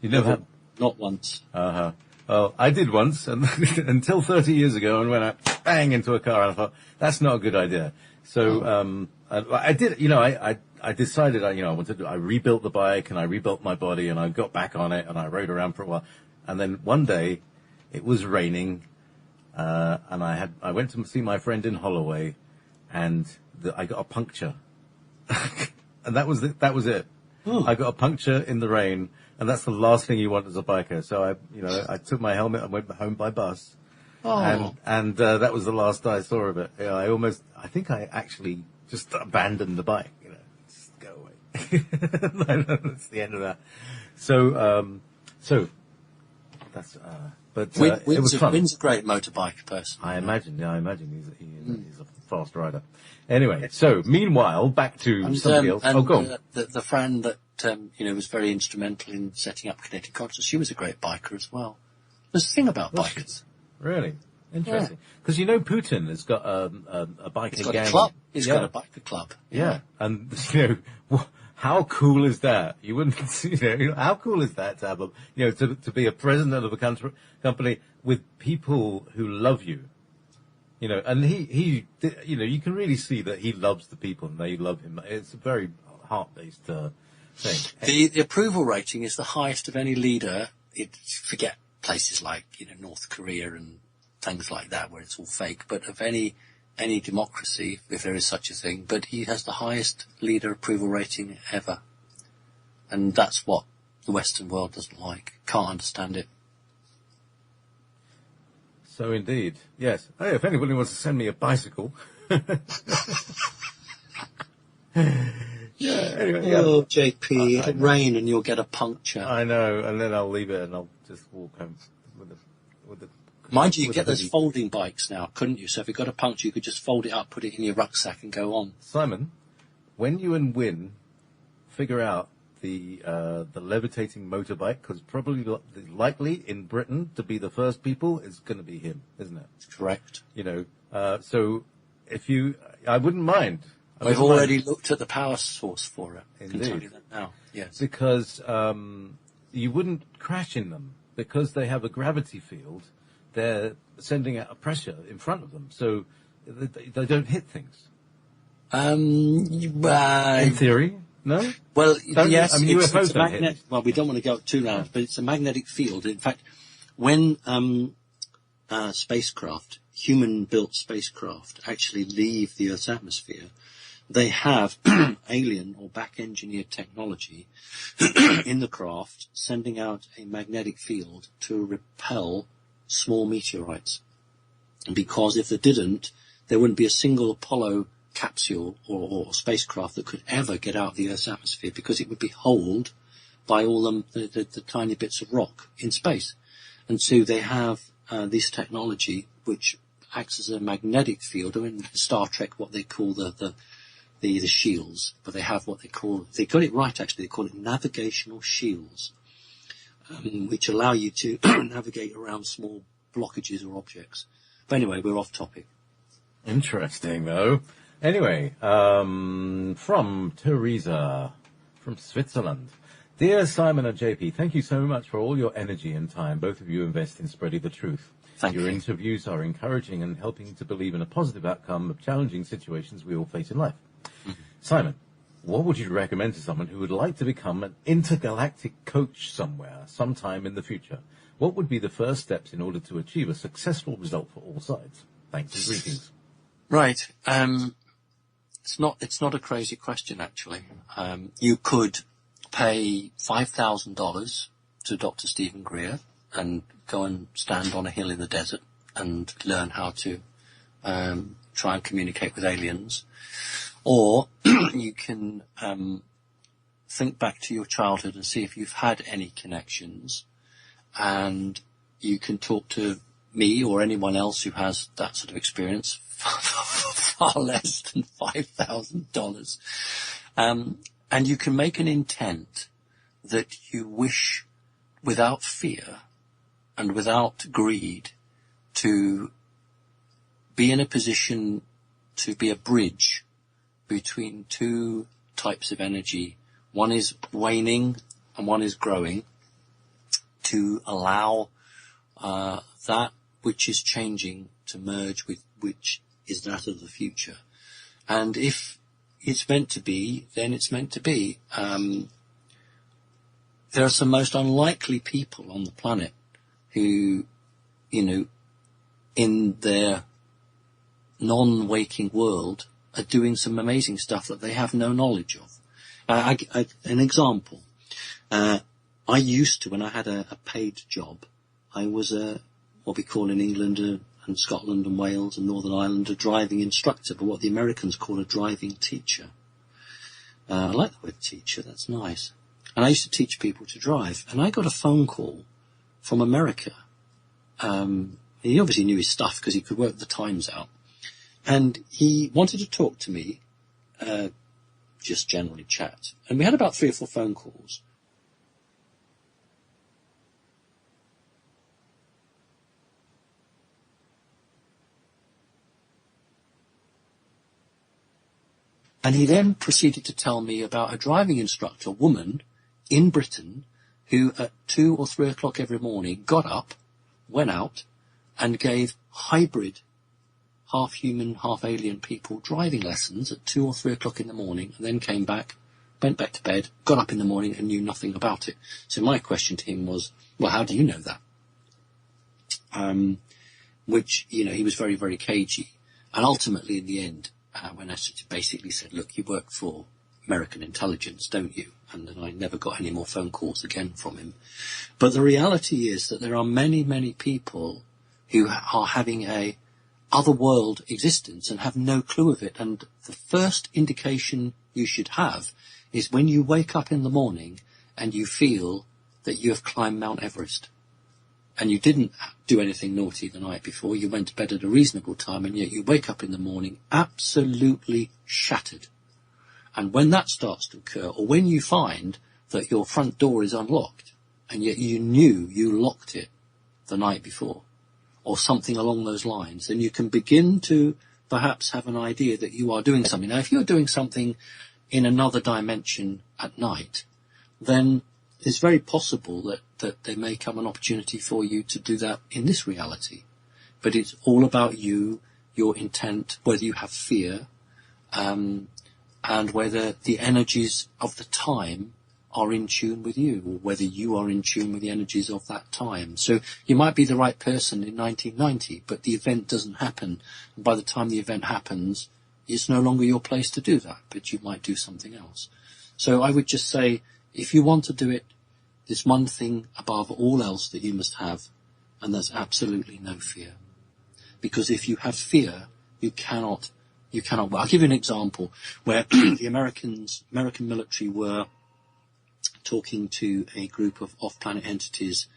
You never had? Not once. Uh-huh. Well, I did once, and until 30 years ago, and went out bang into a car, and I thought, that's not a good idea. So, I did, I decided, I rebuilt the bike, and I rebuilt my body, and I got back on it, and I rode around for a while. And then one day, it was raining, and I went to see my friend in Holloway, and I got a puncture. And that was it. Oh. I got a puncture in the rain, and that's the last thing you want as a biker. So I took my helmet and went home by bus. Oh. And that was the last I saw of it. I think I actually just abandoned the bike, just go away. That's the end of that. So that's, but, it was fun. Wynn's a great motorbike person. I imagine he is a fast rider. Anyway, so meanwhile, back to somebody else. And, Go on. the friend that was very instrumental in setting up Kinetic Consciousness, she was a great biker as well. There's a thing about bikers. Really? Interesting. Because Putin has got a biker He's got gang. a club. He's got a biker club. Yeah. And, how cool is that? You wouldn't, how cool is that to have to be a president of a company with people who love you? And he you can really see that he loves the people and they love him. It's a very heart-based thing. The approval rating is the highest of any leader. Forget places like, North Korea and things like that where it's all fake, but of any democracy, if there is such a thing, but he has the highest leader approval rating ever. And that's what the Western world doesn't like. Can't understand it. So indeed, yes. Hey, if anybody wants to send me a bicycle. Oh, JP, it'll rain and you'll get a puncture. I know, and then I'll leave it and I'll just walk home with the Mind you, get those folding bikes now, couldn't you? So if you got a puncture, you could just fold it up, put it in your rucksack and go on. Simon, when you and Win figure out the levitating motorbike, because probably likely in Britain to be the first people is going to be him, isn't it? Correct. So I wouldn't mind. We've already looked at the power source for it. Indeed. I can tell you that now. Yes. Because you wouldn't crash in them because they have a gravity field. They're sending out a pressure in front of them, so they don't hit things. In theory, no? Well, yes. I mean, UFOs don't hit. Well, we don't want to go too loud, but it's a magnetic field. In fact, when spacecraft, human-built spacecraft, actually leave the Earth's atmosphere, they have alien or back-engineered technology in the craft sending out a magnetic field to repel small meteorites. Because if they didn't, there wouldn't be a single Apollo capsule or spacecraft that could ever get out of the Earth's atmosphere because it would be holed by all the tiny bits of rock in space. And so they have this technology which acts as a magnetic field, or in Star Trek what they call the shields, but they have what they got it right actually, they call it navigational shields, which allow you to navigate around small blockages or objects. But anyway, we're off topic. Interesting, though. Anyway, from Teresa, from Switzerland. Dear Simon and JP, thank you so much for all your energy and time both of you invest in spreading the truth. Thank you. Your interviews are encouraging and helping to believe in a positive outcome of challenging situations we all face in life. Mm-hmm. Simon, what would you recommend to someone who would like to become an intergalactic coach somewhere, sometime in the future? What would be the first steps in order to achieve a successful result for all sides? Thanks and greetings. Right. It's not a crazy question, actually. You could pay $5,000 to Dr. Stephen Greer and go and stand on a hill in the desert and learn how to try and communicate with aliens. Or you can think back to your childhood and see if you've had any connections, and you can talk to me or anyone else who has that sort of experience for far less than $5,000. And you can make an intent that you wish, without fear and without greed, to be in a position to be a bridge between two types of energy. One is waning and one is growing, to allow that which is changing to merge with which is that of the future. And if it's meant to be, then it's meant to be. There are some most unlikely people on the planet who, in their non-waking world are doing some amazing stuff that they have no knowledge of. An example. I used to, when I had a paid job, I was what we call in England and Scotland and Wales and Northern Ireland a driving instructor, but what the Americans call a driving teacher. I like the word teacher, that's nice. And I used to teach people to drive, and I got a phone call from America. He obviously knew his stuff because he could work the times out. And he wanted to talk to me, just generally chat. And we had about 3 or 4 phone calls. And he then proceeded to tell me about a driving instructor, woman, in Britain, who at 2 or 3 o'clock every morning got up, went out, and gave hybrid, half-human, half-alien people driving lessons at 2 or 3 o'clock in the morning, and then came back, went back to bed, got up in the morning and knew nothing about it. So my question to him was, well, how do you know that? Which, he was very, very cagey. And ultimately, in the end, when I basically said, look, you work for American intelligence, don't you? And then I never got any more phone calls again from him. But the reality is that there are many, many people who are having a otherworld existence and have no clue of it. And the first indication you should have is when you wake up in the morning and you feel that you have climbed Mount Everest. And you didn't do anything naughty the night before, you went to bed at a reasonable time, and yet you wake up in the morning absolutely shattered. And when that starts to occur, or when you find that your front door is unlocked, and yet you knew you locked it the night before, or something along those lines, then you can begin to perhaps have an idea that you are doing something. Now, if you're doing something in another dimension at night, then it's very possible that there may come an opportunity for you to do that in this reality. But it's all about you, your intent, whether you have fear, and whether the energies of the time are in tune with you, or whether you are in tune with the energies of that time. So you might be the right person in 1990, but the event doesn't happen. And by the time the event happens, it's no longer your place to do that, but you might do something else. So I would just say, if you want to do it, there's one thing above all else that you must have, and that's absolutely no fear. Because if you have fear, you cannot. Well, I'll give you an example where the American military were talking to a group of off-planet entities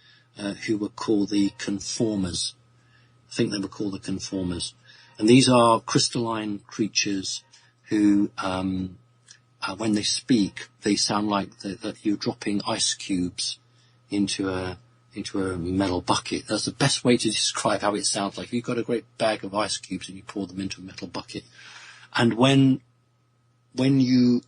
who were called the Conformers. I think they were called the Conformers. And these are crystalline creatures who, when they speak, they sound like that you're dropping ice cubes into a metal bucket. That's the best way to describe how it sounds like. You've got a great bag of ice cubes and you pour them into a metal bucket. And when you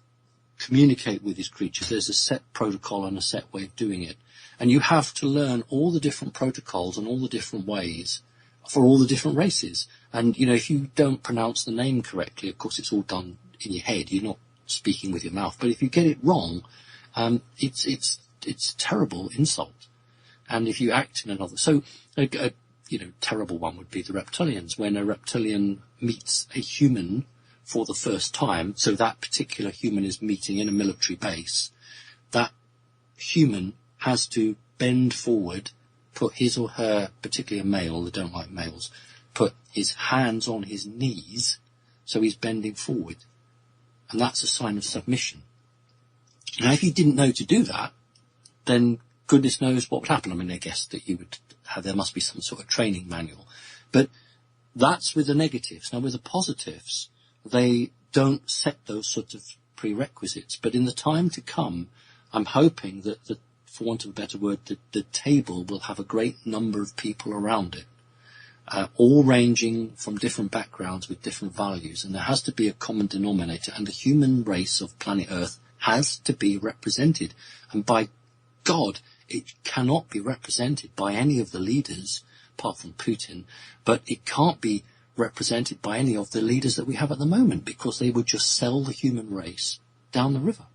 communicate with these creatures, there's a set protocol and a set way of doing it. And you have to learn all the different protocols and all the different ways for all the different races. And, if you don't pronounce the name correctly, of course, it's all done in your head. You're not speaking with your mouth. But if you get it wrong, it's a terrible insult. And if you act in another... So, a terrible one would be the reptilians. When a reptilian meets a human for the first time, so that particular human is meeting in a military base, that human has to bend forward, put his or her, particularly a male, they don't like males, put his hands on his knees, so he's bending forward. And that's a sign of submission. Now, if you didn't know to do that, then goodness knows what would happen. I mean, I guess that there must be some sort of training manual. But that's with the negatives. Now, with the positives, they don't set those sort of prerequisites. But in the time to come, I'm hoping that, for want of a better word, the table will have a great number of people around it, all ranging from different backgrounds with different values. And there has to be a common denominator. And the human race of planet Earth has to be represented. And by God, it cannot be represented by any of the leaders, apart from Putin, but it can't be represented by any of the leaders that we have at the moment, because they would just sell the human race down the river.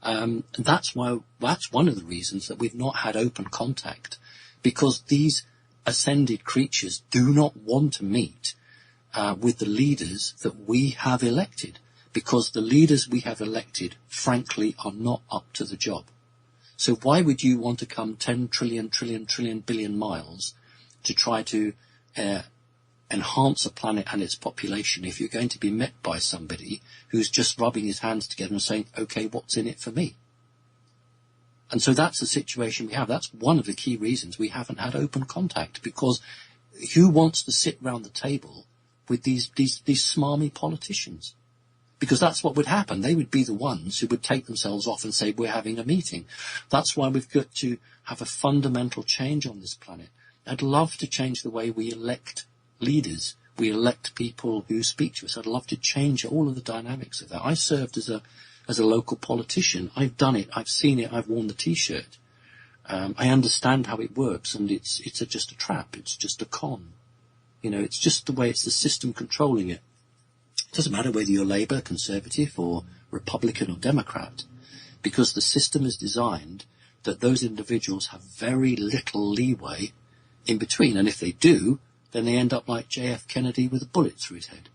And that's one of the reasons that we've not had open contact, because these ascended creatures do not want to meet with the leaders that we have elected, because the leaders we have elected, frankly, are not up to the job. So why would you want to come 10 trillion billion miles to try to enhance a planet and its population if you're going to be met by somebody who's just rubbing his hands together and saying, okay, what's in it for me? And so that's the situation we have. That's one of the key reasons we haven't had open contact, because who wants to sit round the table with these smarmy politicians. Because that's what would happen. They would be the ones who would take themselves off and say, we're having a meeting. That's why we've got to have a fundamental change on this planet. I'd love to change the way we elect leaders. We elect people who speak to us. I'd love to change all of the dynamics of that. I served as a local politician. I've done it. I've seen it. I've worn the T-shirt. I understand how it works, and it's just a trap. It's just a con. It's just the way it's the system controlling it. It doesn't matter whether you're Labour, Conservative, or Republican or Democrat, because the system is designed that those individuals have very little leeway in between. And if they do, then they end up like J.F. Kennedy with a bullet through his head.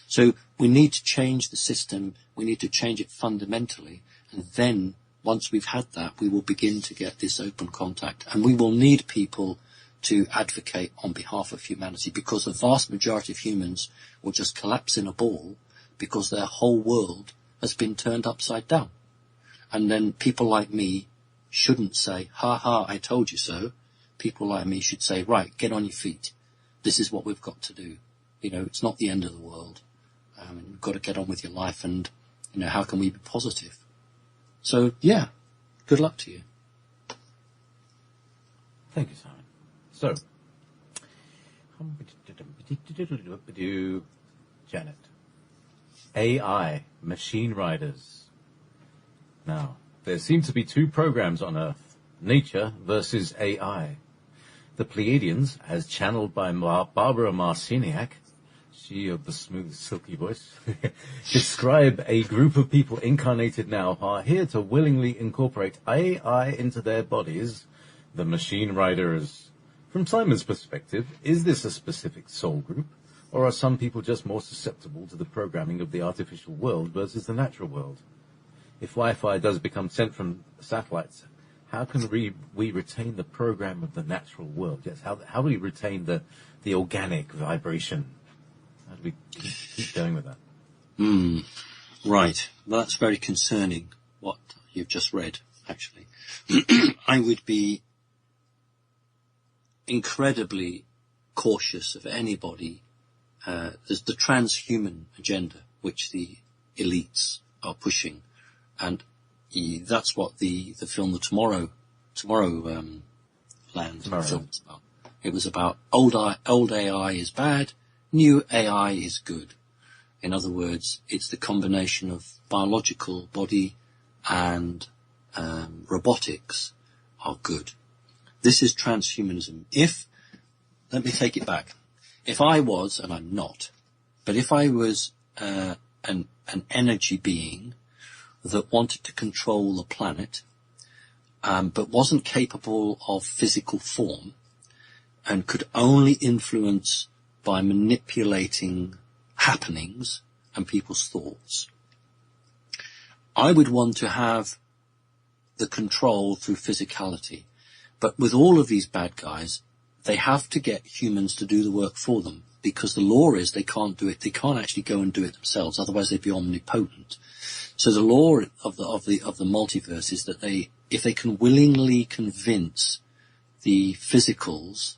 So we need to change the system. We need to change it fundamentally. And then once we've had that, we will begin to get this open contact. And we will need people to advocate on behalf of humanity, because the vast majority of humans will just collapse in a ball because their whole world has been turned upside down. And then people like me shouldn't say, ha ha, I told you so. People like me should say, right, get on your feet. This is what we've got to do. It's not the end of the world. You've got to get on with your life, and, how can we be positive? So, yeah, good luck to you. Thank you, Simon. So, Janet. AI, machine riders. Now, there seem to be two programs on Earth, nature versus AI. The Pleiadians, as channeled by Barbara Marciniak, she of the smooth, silky voice, describe a group of people incarnated now who are here to willingly incorporate AI into their bodies, the machine riders. From Simon's perspective, is this a specific soul group, or are some people just more susceptible to the programming of the artificial world versus the natural world? If Wi-Fi does become sent from satellites, how can we retain the program of the natural world? Yes, how do we retain the organic vibration? How do we keep going with that? Right. Well, that's very concerning, what you've just read, actually. I would be incredibly cautious of anybody. There's the transhuman agenda, which the elites are pushing, and that's what the film The Tomorrow Land film was about. It was about old AI is bad, new AI is good. In other words, it's the combination of biological body and robotics are good. This is transhumanism. Let me take it back. If I was, and I'm not, but if I was an energy being that wanted to control the planet, but wasn't capable of physical form, and could only influence by manipulating happenings and people's thoughts, I would want to have the control through physicality. But with all of these bad guys, they have to get humans to do the work for them, because the law is they can't do it. They can't actually go and do it themselves. Otherwise, they'd be omnipotent. So the law of the multiverse is that if they can willingly convince the physicals,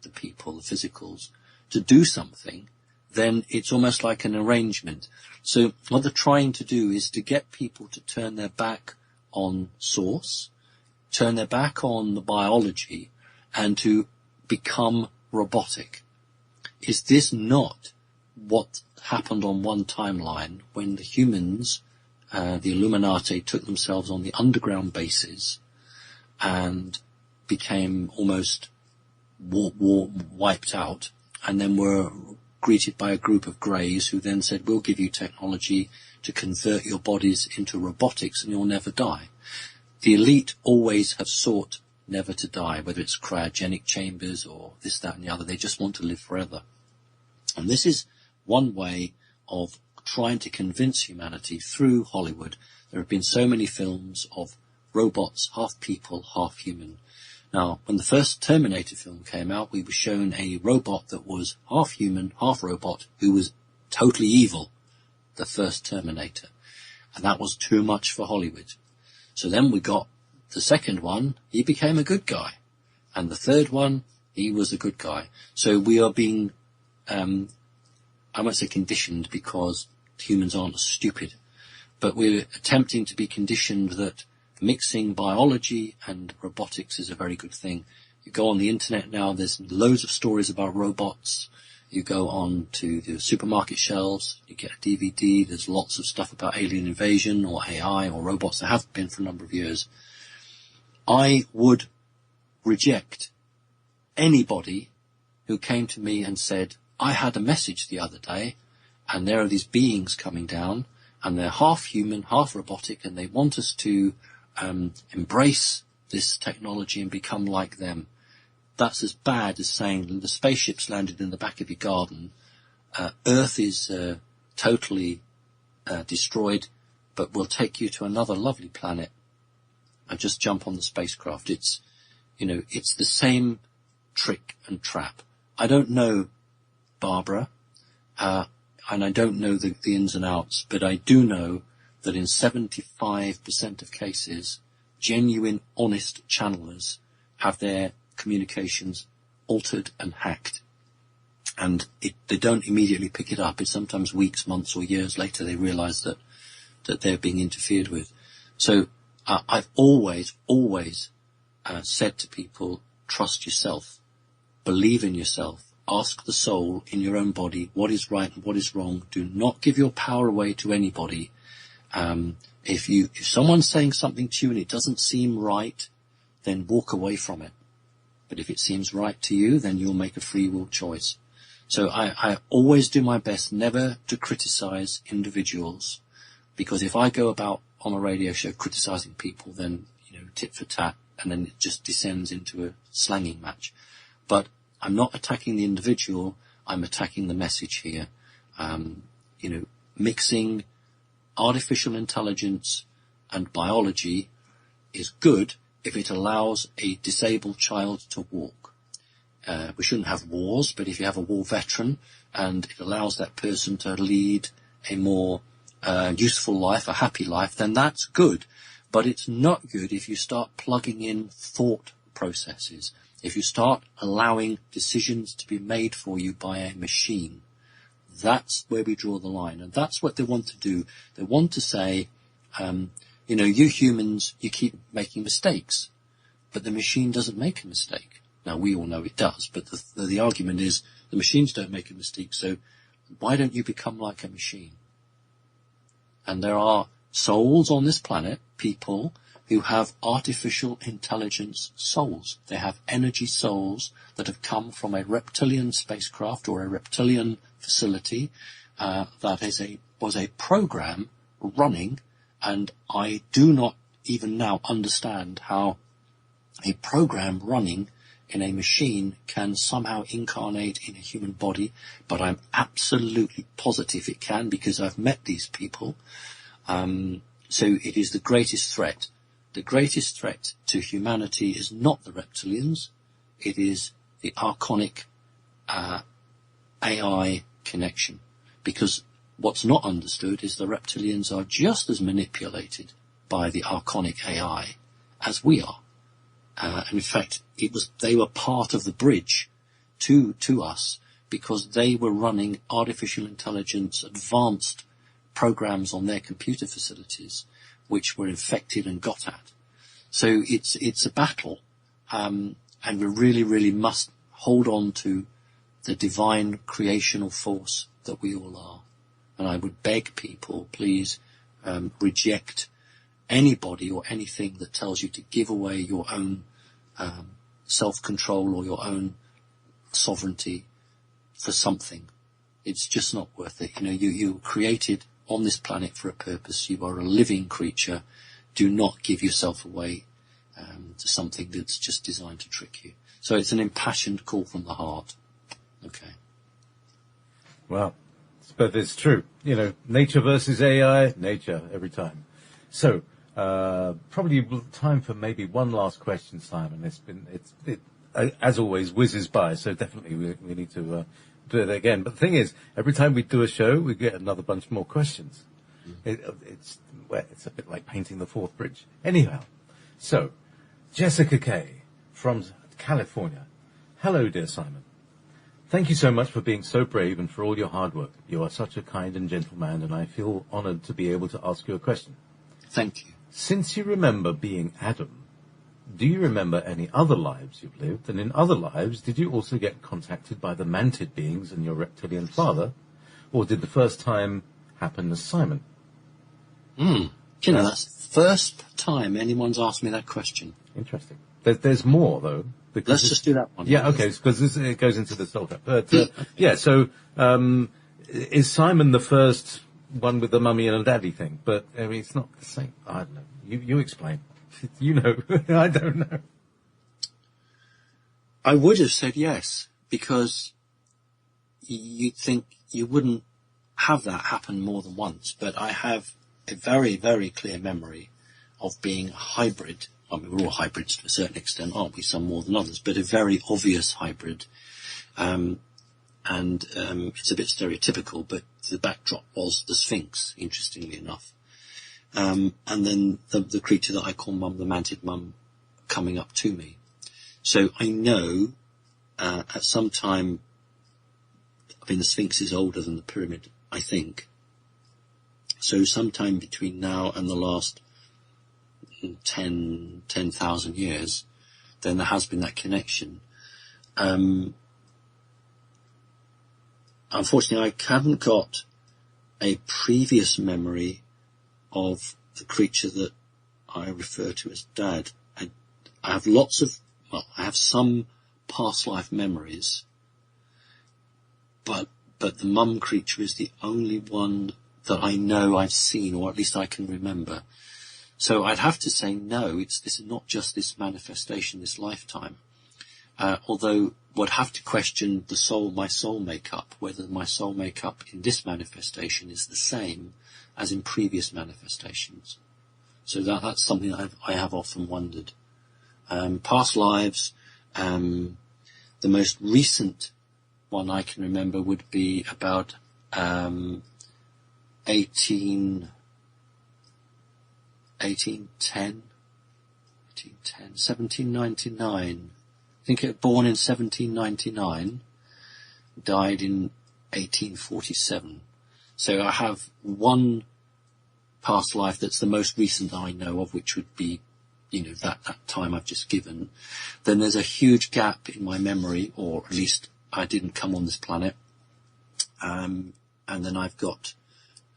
the physicals, to do something, then it's almost like an arrangement. So what they're trying to do is to get people to turn their back on source, turn their back on the biology, and to become robotic. Is this not what happened on one timeline when the humans, the Illuminati, took themselves on the underground bases and became almost wiped out, and then were greeted by a group of greys who then said, we'll give you technology to convert your bodies into robotics and you'll never die. The elite always have sought never to die, whether it's cryogenic chambers or this, that, and the other. They just want to live forever. And this is one way of trying to convince humanity through Hollywood. There have been so many films of robots, half people, half human. Now, when the first Terminator film came out, we were shown a robot that was half human, half robot, who was totally evil, the first Terminator. And that was too much for Hollywood. So then we got the second one, he became a good guy. And the third one, he was a good guy. So we are being I won't say conditioned because humans aren't stupid, but we're attempting to be conditioned that mixing biology and robotics is a very good thing. You go on the internet now, there's loads of stories about robots. You go on to the supermarket shelves, you get a DVD, there's lots of stuff about alien invasion or AI or robots. There have been for a number of years. I would reject anybody who came to me and said, I had a message the other day, and there are these beings coming down, and they're half human, half robotic, and they want us to embrace this technology and become like them. That's as bad as saying the spaceship's landed in the back of your garden, Earth is totally destroyed, but we'll take you to another lovely planet and just jump on the spacecraft. It's the same trick and trap. I don't know Barbara, and I don't know the ins and outs, but I do know that in 75% of cases, genuine, honest channelers have their communications altered and hacked. And they don't immediately pick it up. It's sometimes weeks, months, or years later they realize that they're being interfered with. So I've always said to people, trust yourself, believe in yourself, ask the soul in your own body what is right and what is wrong. Do not give your power away to anybody. If someone's saying something to you and it doesn't seem right, then walk away from it. But if it seems right to you, then you'll make a free will choice. So I always do my best never to criticize individuals, because if I go about on a radio show criticizing people, then, tit for tat, and then it just descends into a slanging match. But I'm not attacking the individual, I'm attacking the message here. Mixing artificial intelligence and biology is good if it allows a disabled child to walk. We shouldn't have wars, but if you have a war veteran and it allows that person to lead a more useful life, a happy life, then that's good. But it's not good if you start plugging in thought processes, if you start allowing decisions to be made for you by a machine. That's where we draw the line. And that's what they want to do. They want to say, you humans, you keep making mistakes, but the machine doesn't make a mistake. Now, we all know it does, but the argument is the machines don't make a mistake, so why don't you become like a machine? And there are souls on this planet, people who have artificial intelligence souls. They have energy souls that have come from a reptilian spacecraft or a reptilian facility that was a program running, and I do not even now understand how a program running in a machine can somehow incarnate in a human body, but I'm absolutely positive it can, because I've met these people. So it is the greatest threat. The greatest threat to humanity is not the reptilians, it is the archonic AI connection. Because what's not understood is the reptilians are just as manipulated by the archonic AI as we are. And in fact, they were part of the bridge to us, because they were running artificial intelligence advanced programs on their computer facilities, which were infected and got at. So it's a battle, and we really, really must hold on to the divine creational force that we all are. And I would beg people, please, reject anybody or anything that tells you to give away your own self-control or your own sovereignty for something. It's just not worth it. You were created on this planet for a purpose. You are a living creature. Do not give yourself away to something that's just designed to trick you. So it's an impassioned call from the heart. Okay. Well, but it's true. Nature versus AI, nature every time. So, probably time for maybe one last question, Simon. It as always whizzes by, so definitely we need to do it again. But the thing is, every time we do a show, we get another bunch more questions. It's a bit like painting the fourth bridge. Anyhow, so Jessica K from California. Hello, dear Simon. Thank you so much for being so brave and for all your hard work. You are such a kind and gentle man, and I feel honored to be able to ask you a question. Thank you. Since you remember being Adam, do you remember any other lives you've lived? And in other lives, did you also get contacted by the mantid beings and your reptilian father? Or did the first time happen as Simon? You know, that's the first time anyone's asked me that question. Interesting. There's more, though. Let's just do that one. Yeah, okay, because it goes into the soul trap. But, yeah, so is Simon the first one with the mummy and a daddy thing? But I mean, it's not the same. I don't know. You explain. You know. I don't know. I would have said yes, because you'd think you wouldn't have that happen more than once. But I have a very, very clear memory of being a hybrid. I mean, we're all hybrids to a certain extent, aren't we? Some more than others, but a very obvious hybrid. And it's a bit stereotypical, but the backdrop was the Sphinx, interestingly enough. And then the creature that I call Mum, the mantid mum, coming up to me. So I know, at some time, I mean, the Sphinx is older than the pyramid, I think. So sometime between now and the last 10,000 years, then there has been that connection. Unfortunately, I haven't got a previous memory of the creature that I refer to as Dad. I have I have some past life memories, but the mum creature is the only one that I know I've seen, or at least I can remember. So I'd have to say no, this is not just this manifestation, this lifetime. Although would have to question my soul makeup, whether my soul makeup in this manifestation is the same as in previous manifestations. So that's something that I have often wondered. Past lives, the most recent one I can remember would be about 1799. I think it was born in 1799, died in 1847. So I have one past life that's the most recent I know of, which would be, that time I've just given. Then there's a huge gap in my memory, or at least I didn't come on this planet. And then I've got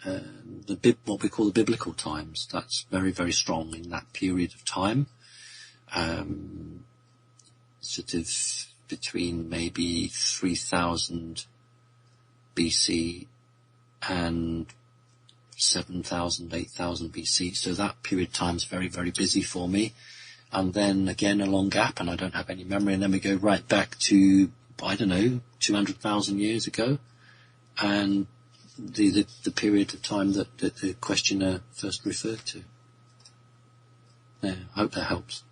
what we call the biblical times. That's very, very strong in that period of time. Sort of between maybe 3000 BC and 7000, 8000 BC. So that period of time is very, very busy for me. And then again, a long gap, and I don't have any memory. And then we go right back to, 200,000 years ago. And the period of time that the questioner first referred to. Yeah, I hope that helps.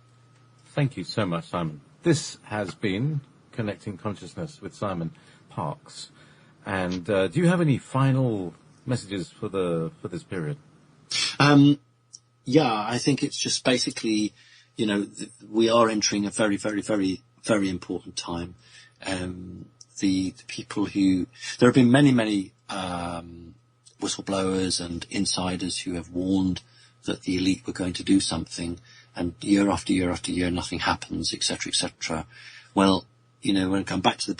Thank you so much, Simon. This has been Connecting Consciousness with Simon Parkes. And do you have any final messages for this period? Yeah, I think it's just basically, we are entering a very, very, very, very important time. The people there have been many, many whistleblowers and insiders who have warned that the elite were going to do something, and year after year after year nothing happens, etc., etc. Well, when I come back to the